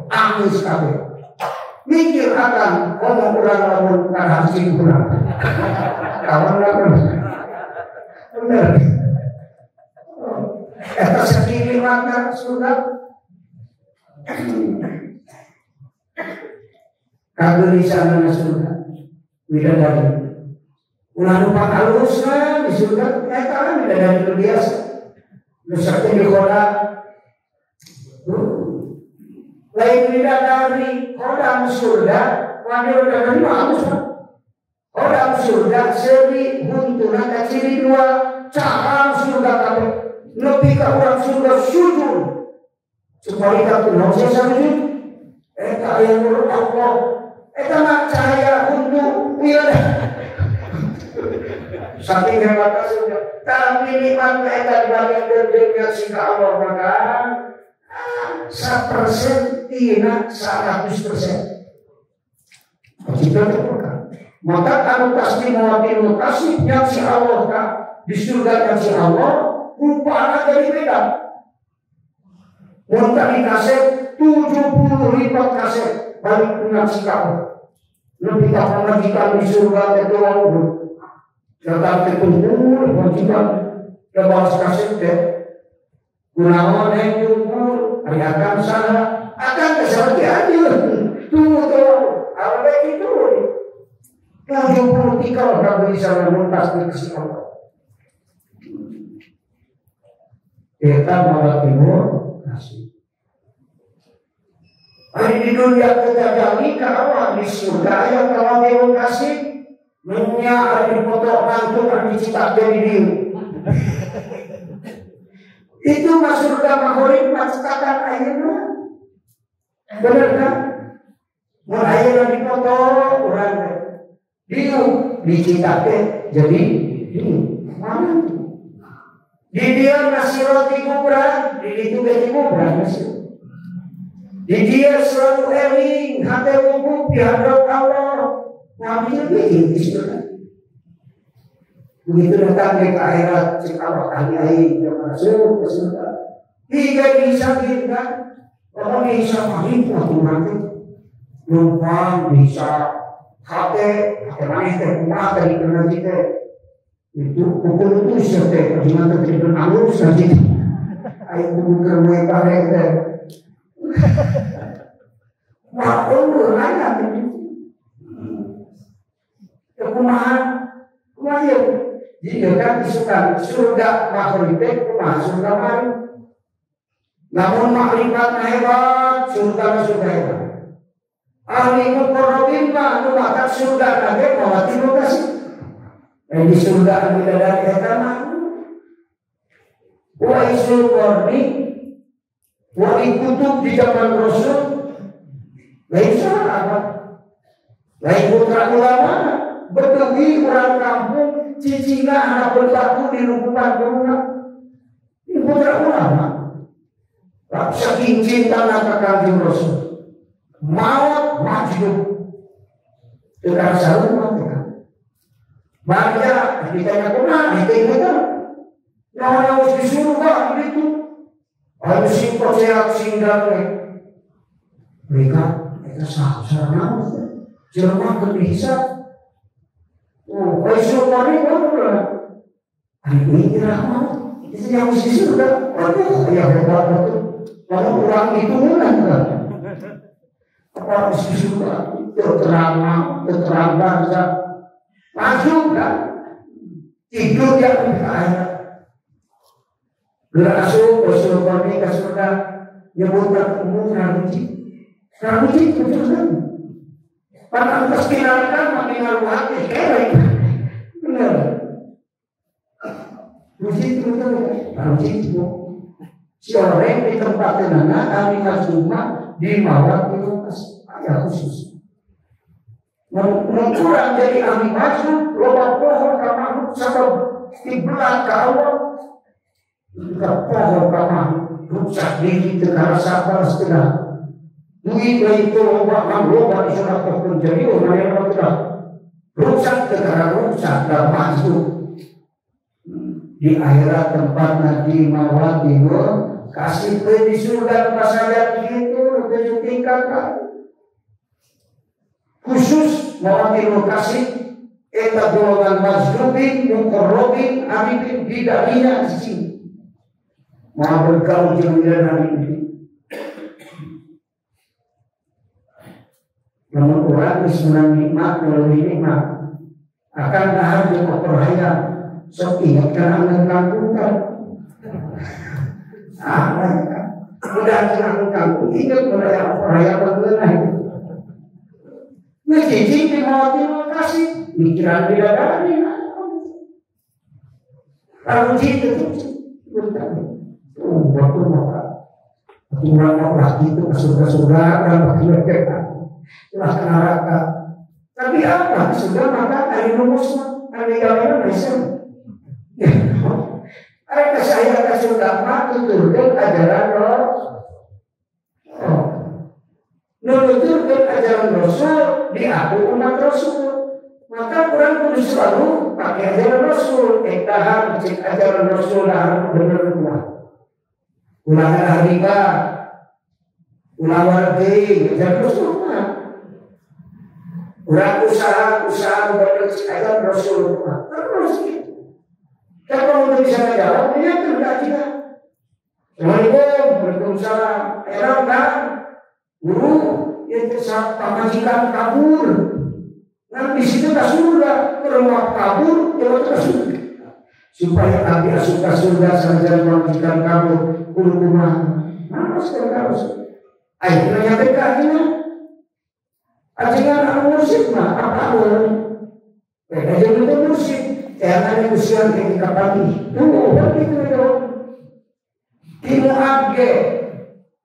anis kabeh mikir akan ngomong kurang hasil kurang kawan benar eta sekili maka sudah kagelisahan surga bidadari ulah lupa halusna di surga eta kan bidadari biasa nu sakti di kota lain bidadari kodam surga wanita bidadari halus kodam surga seri huntuna kaciri dua cahang surga kabeh lebih ke orang surga sujud supaya kita nongse sujud eta yang menurut Allah eta mah cahaya untuk wilayah saking hebatnya sudah. Tapi nikmat kita dibanding dunia sehingga Allah maka 1% tidak 100%. Kita terbuka. Maka anu pasti mewakili kasihnya si Allah kan di surga si Allah rupanya jadi beda. Monta dikasih 70 lipat kaset balik dengan si Allah. Lebih kapal kita di surga itu Allah. Datang ke tubuh kewajiban lepas kaset deh. Gunawan yang jumur ariakan sana akan seperti adil. Tunggu apa itu? 73 orang bisa menuntas dikasih Allah. Kita malah timur kasih. Hari di dunia kita gali kalau di surga yang kalau timur kasih, dunia ada di foto nantu kan dicipta jadi dia. Itu masuk surga mahorib masakan airnya, benar kan? Mau airnya di foto orang. Dia diciptakan jadi mana? Di dia nasi roti kubra, di itu gaji kubra nasi. Di dia selalu eling, hati wukuf di hadap Allah. Nabi itu bikin di situ. Begitu datang ke akhirat, cek Allah ahli yang masuk ke surga. Tiga disakitkan, orang bisa menghibur nanti, numpang bisa. Hati manis terkumah dari kena kita itu pukul itu siapa cuma terjadi alus saja air pukul kerumah pada kita makhluk nanya terkumahan kumahir jika kan disukai surga makhluk itu kumah surga mari namun makrifat hebat surga hebat. Ahli mukorobin mah nu makan surga kage mawati lokasi. Di surga ada dari etama. Wa isul korni, wa ikutub di zaman Rasul. Lain salah apa? Lain putra ulama, berdewi orang kampung, cicingna anak berbatu di lingkungan rumah. Ini putra ulama. Saking cinta nak kanjeng Rasul. Maut maju dengan selalu mati. Banyak ditanya kemana itu yang harus di surga itu harus simpan sehat sehingga mereka sarana jerman bisa. Oh, besok hari baru ini rahmat itu yang di surga. Aduh, ya hebat itu. Kalau orang itu kan. Orang suka terterang bangsa masuk kan tidur yang berkaya berasuk bersuruh kami ke surga nyebutkan umum ramuji itu kan pada atas kinarkan makin ngaruh keren benar ramuji itu si orang di tempat tenana kami kasuma di mawar itu ada khusus. Mengurangi jadi ahli masuk, loba pohon kamar sama kiblat ke Allah. Jika pohon kamar rusak diri tegara sabar setengah. Duit itu loba di sana pohon jadi orang yang tidak rusak tegara rusak dan masuk. Di akhirat tempat nanti mawar timur kasih di surga pasangan gitu tujuh tingkat khusus mewakili lokasi eta golongan mazlubin mukorobin amibin bidarinya di sini mau bergaul dengan hari ini. Namun orang bisa nikmat melalui nikmat akan tahan dengan perhaya sok ingatkan anak lakukan udah kamu ingat perayaan mengenai ngejijik di mau kasih pikiran bidadari kalau itu waktu maka orang lagi itu ke surga dan berkira-kira telah ke neraka tapi apa sudah maka dari rumusnya dari gambaran bisa Ada saya kasih utama tuturkan ajaran nuturkan ajaran Rasul di aku umat Rasul. Maka kurang kudu selalu pakai ajaran Rasul. Tahan cek ajaran Rasul dah benar kuat. Ulangan riba, ulang wargi, ajaran Rasul kuat. Ulang usaha benar cek ajaran Rasul kuat. Terus kalau kamu bisa menjawab, dia tidak kita. Assalamualaikum, waalaikumsalam. Enak kan? Guru, yang majikan kabur. Nah di situ tak surga, rumah kabur, ya tak surga. Supaya abi asuka surga saja majikan kabur, guru rumah. Harus. Ayo yang dekatnya. Ajian anak musik mah apa pun. Ajian itu musik. Jangan usia ketika pagi. Begitu dong. Timu abge.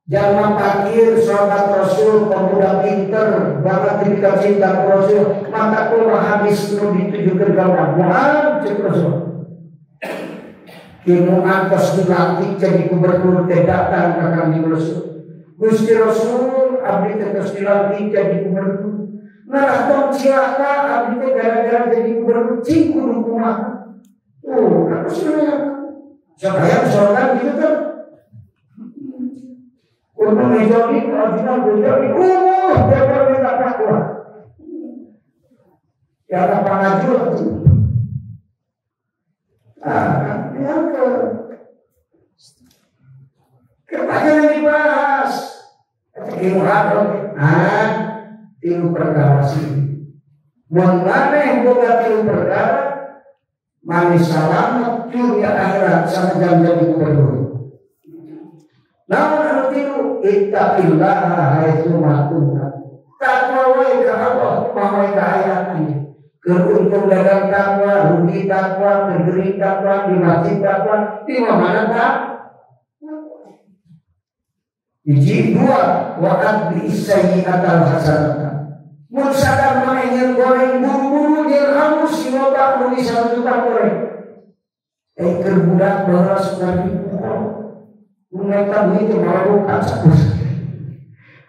Jangan pakir sahabat Rasul, pemuda pinter, banget ketika cinta Rasul. Maka kalau habis itu ditujukan ke Muhammad, cek Rasul. Timu atas dilantik jadi gubernur datang ke kami Rasul. Gusti Rasul, abdi terus dilantik jadi gubernur. Nah, dong siapa abdi gara-gara jadi gubernur cingku rumah. Apa sebenarnya? Saya soalnya gitu kan. Untuk menjadi original menjadi dia berbeda takwa. Ya apa ngajur? Yang yang dibahas. Ilmu tilu perkara sih. Mengapa yang boga tilu perkara? Manis selamat dunia akhirat sama jam jadi gubernur. Namun anu tilu ittaqillah haitsu ma kunta. Takwa wae ka Allah, wae ka ayat ini. Keuntung dagang takwa, rugi takwa, negeri takwa, di masjid takwa, di mana tak? Hiji dua wa'ad bi sayyi'atal hasanah. Mun sadar mah ingin goreng buru-buru jeung hangus sinobak nu bisa tukang goreng. Keur budak baheula sekali. Mun tahu itu mau kaca.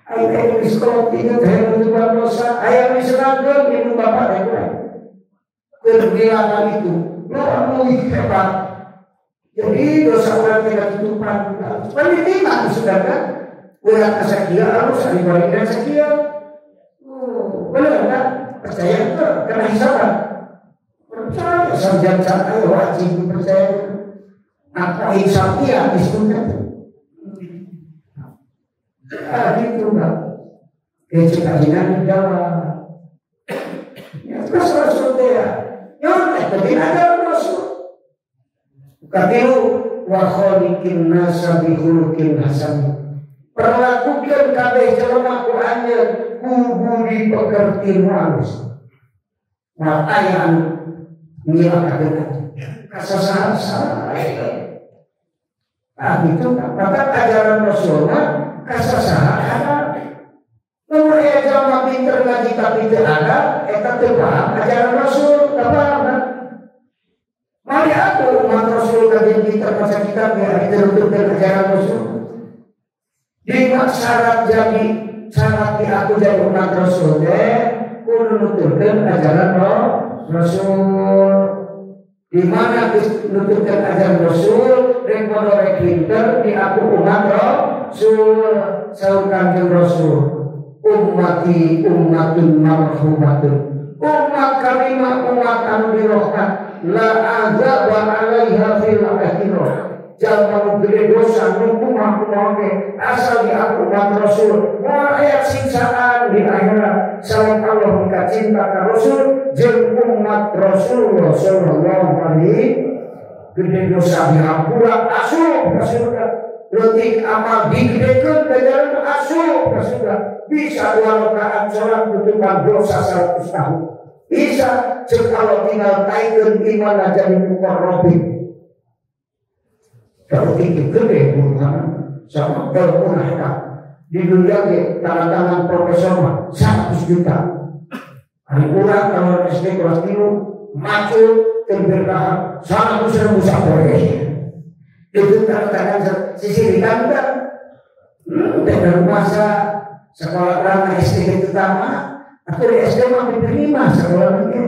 Ayo di sekolah tinggal saya mencoba dosa. Ayah misalkan minum bapak itu. Kerbilangan itu, mau hebat. Jadi dosa orang tidak tutupan. Penitiman sudah kan? Orang kesekian harus diberikan sekian. Benar kan? Percaya itu kena hisaban. Percaya sarjana wajib percaya. Apa hisabnya disebutkan? Gitu kan? Kecekajian Jawa. Ya terus Rasul dia. Ya tidak ada Rasul. Katilu wa khaliqin nasa bi khuluqin hasan. Perlakukan kabeh jelema Qur'annya kudu dipekerti halus. Makanya ngilakakeun kasasahan. Itu maka ajaran Rasulullah kasasahan. Lamun aya jalma pinter ngaji tapi teu ada, eta teu paham ajaran Rasul, teu paham. Mari aku umat Rasul kajian pinter baca kitab ya dituturkeun ajaran Rasul. Lima syarat di aku jadi umat Rasul kudu nuturkeun ajaran Rasul. Di mana nuturkeun ajaran Rasul rek podo rek pinter di aku umat Rasul. Saur Kanjeng Rasul, ummati ummatun marhumatun. Umat kami mah umat anu dirahmat, la azaba 'alaiha fil akhirah. Jangan gede dosa nukumah kumaha asal di aku umat Rasul. Moal ayat siksaan di akhirat. Salam Allah mika cinta ka Rasul jeung umat Rasulullah sallallahu alaihi gede dosa dihampura asup ka surga. Letik amal digedekeun dajaran asup ka surga. Bisa 2 rakaat salat nutupan dosa 100 tahun. Bisa cek kalau tinggal taikeun iman jadi muqarrabin. Kalau tinggi gede bukan sama telepon di dunia ke tangan profesor 100 juta. Hari kurang kalau SD kelas 3 macul terberkah 100.000 sapore. Itu tangan sisi kan dari masa sekolah orang SD itu pertama atau di SD mah diterima sekolah ini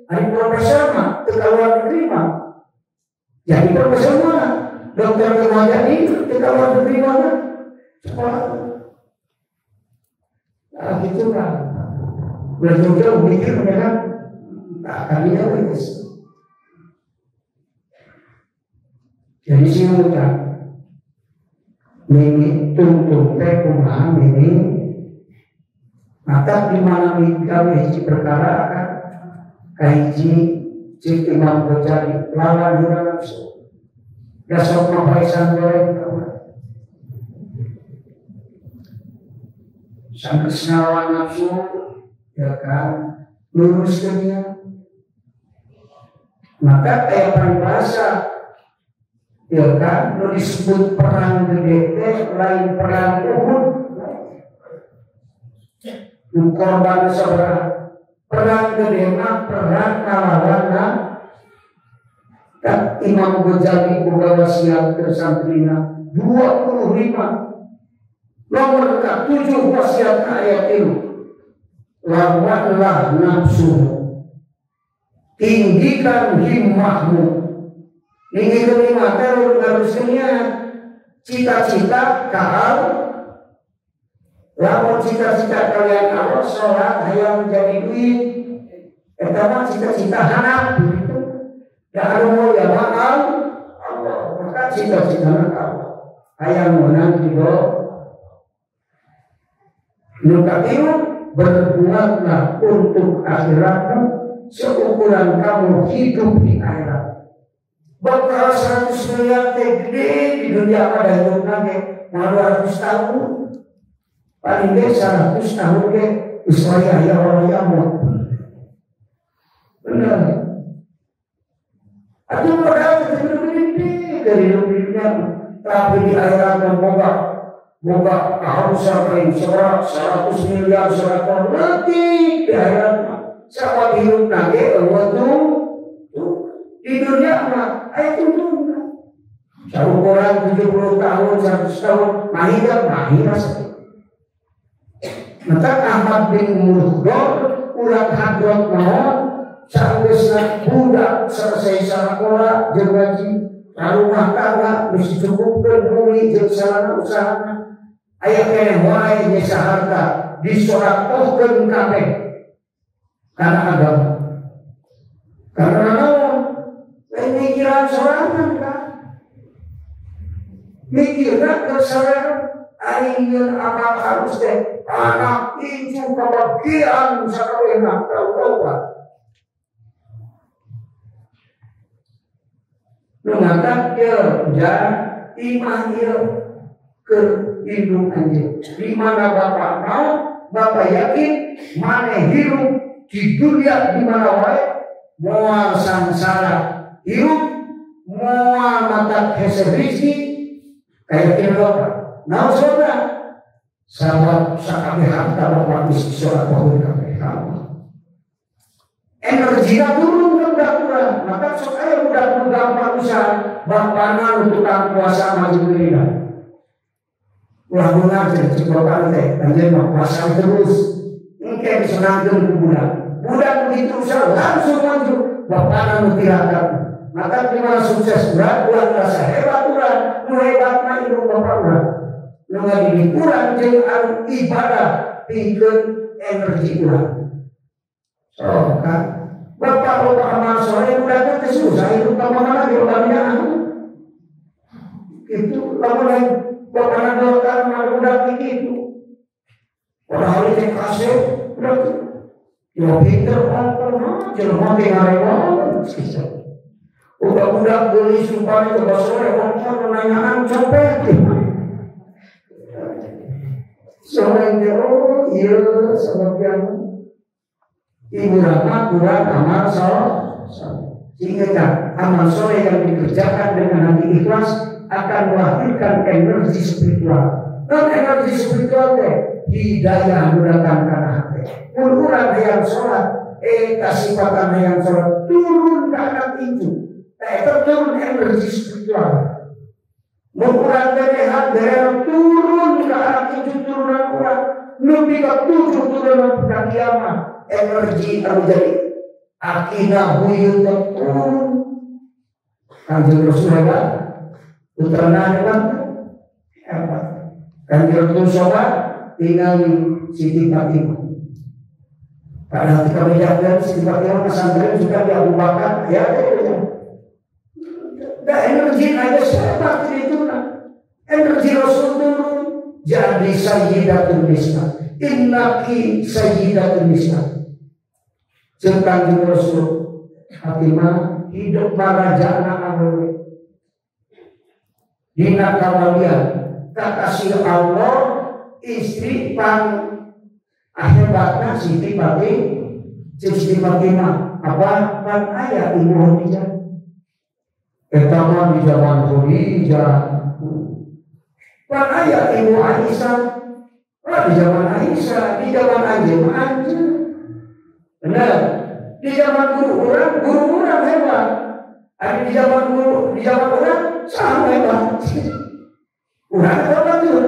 ada profesor mah kalau diterima jadi profesor mana dokter mau jadi kalau diterima kan sekolah nah gitu kan belajar mikir mereka tak kalinya wes jadi sih mudah ini tuntut kumaha ini maka di mana kita hiji perkara akan kaiji cik Imam Ghazali lawan juga nafsu dasar mabaisan goreng sang kesenawan nafsu ya kan lurus dunia maka kayak peribahasa ya kan lo disebut perang gede lain perang Uhud korban seberang perang gede mah perang kalawan kan Imam Ghazali uga wasiat ke santrina 25 nomor ke-7 wasiat ayat itu lawanlah nafsu tinggikan himmahmu ini kelima harusnya cita-cita kahal lalu cita-cita kalian Allah sholat yang menjadi duit pertama cita-cita hanap begitu dan ada mau ya mahal Allah maka cita-cita Allah ayam menang juga luka itu berbuatlah untuk akhiratmu seukuran kamu hidup di akhirat bakal 100 miliar gede di dunia pada hidup nanti 200 tahun paling gede 100 tahun ke Israel ya orang yang mau benar itu modal gede dari dunia tapi di akhirat moga harus sampai 100 miliar 100 nanti di akhirat sama hidup nanti waktu di dunia mah itu satu orang 70 tahun 100 tahun mahir maka Ahmad bin Murdor ulang hadrat mohon sausna budak selesai sekolah jeung ngaji rumah tangga mesti cukupkeun bumi jeung sarana usahana aya keneh wae nya harta disorakohkeun kabeh karena agama karena mikiran sorangan kan mikiran kesabaran aing amal harus teh anak itu kebahagiaan sakawena tahu kan mengangkat dia imah dia ke indung anjing di mana bapak yakin mana hidup di dunia di mana wae moal samsara hidup moal mata hese rizki kayak kira nah saudara sahabat sakabeh harta bapak di sholat bahwa kabeh energinya turun ke kurang maka saya udah gampang usaha bapakna untuk puasa maju berikan ulah benar jadi ciptakan teh anjir puasa terus mungkin disenangkan ke budak begitu usaha langsung maju bapakna nutirakan maka dimana sukses berat ulah rasa hebat ulah hebatna itu bapak ulah nggak kurang jeung ibadah pikeun energi ulah so kan bapak amal soleh udah teh susah itu kemana di banyak itu lamun bapak doakan udah begitu pada hari teh kasih udah ya pinter apa jelema teh ngarewa udah beli sumpah itu sore orang nanyaan copet soalnya oh iya sebabnya ibu rahmat kurang amal soleh sehingga amal soleh yang dikerjakan dengan hati ikhlas akan melahirkan energi spiritual dan energi spiritual teh hidayah mendatangkan hati kurang yang sholat kasifatan yang sholat turun ke anak itu turun energi spiritual Mengurang berehat turun ke anak cucu turunan orang, lebih ke 7 turunan pada kiamat. Energi harus jadi akhirnya buyut turun. Kanjeng Rasulullah putrana hebat. Kanjeng Rasulullah tinggal di Siti Fatimah. Karena ketika menjaga Siti Fatimah pesantren juga di Abu Bakar, ya. Nah, energi ada siapa itu kan? Energi Rasul turun jadi sayyidatul nisa. Innaki sayyidatul nisa. Kanjeng Rasul Fatimah hidup marajana amul. Dina kawalian kakasih Allah istri pan akhirnya Siti Fatimah apa pan ayah ibu Khadijah. Pertama di zaman Khadijah, pan ayah ibu Aisyah, di zaman Aisyah, di zaman Anjing. Benar, di zaman guru orang hebat. Ada di zaman orang sama hebat. Orang hebat tuh.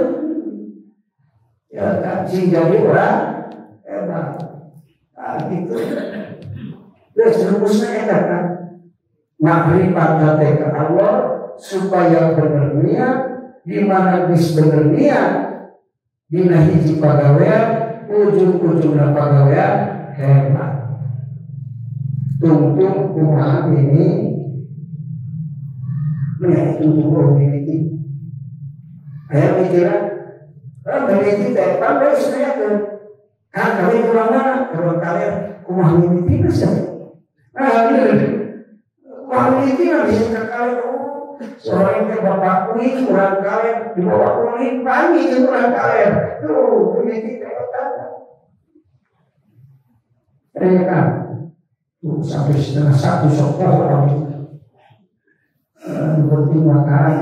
Ya kan, sing jadi orang hebat. Nah, gitu. Terus rumusnya enak kan? Makrifat ke Allah supaya bener niat, di mana bis bener niat, dina hiji pagawean, ujung-ujungna pagawean hebat. Tungtung kumaha ini menjadi tungtung ini. Ayah mikiran, menjadi tepan dari saya ke kan kami kurang mana kalau kalian kumaha ini bisa. Wanita yang bisa sekali seorang yang bapak kulit kurang kalian di bawah kulit pagi kurang kalian tuh ini kita kan tuh sampai setengah 1 sokoh orang bertimakan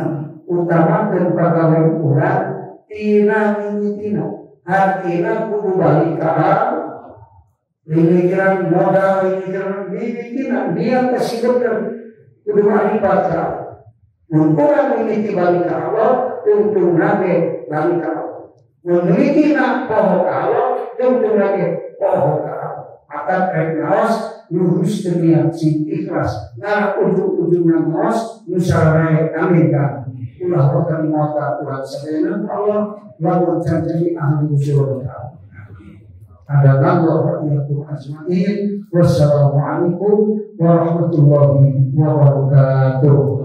utamakan pegawai kurang tina artinya kudu balik ke pemikiran modal, pemikiran dia kasih benar kudu ibadah. Mumpung memiliki balik ke Allah, tuntung nabe balik ke Allah. Memiliki nak pohon Allah, tuntung nabe pohon ke Allah. Akan reknaos lurus demikian si ikhlas. Nah ujung-ujungnya mos nusarai amin kan. Ulah wakil mata ulah sebenarnya Allah lalu jadi ahli surga. Ada Allah wa ajma'in. Wassalamualaikum warahmatullahi wabarakatuh.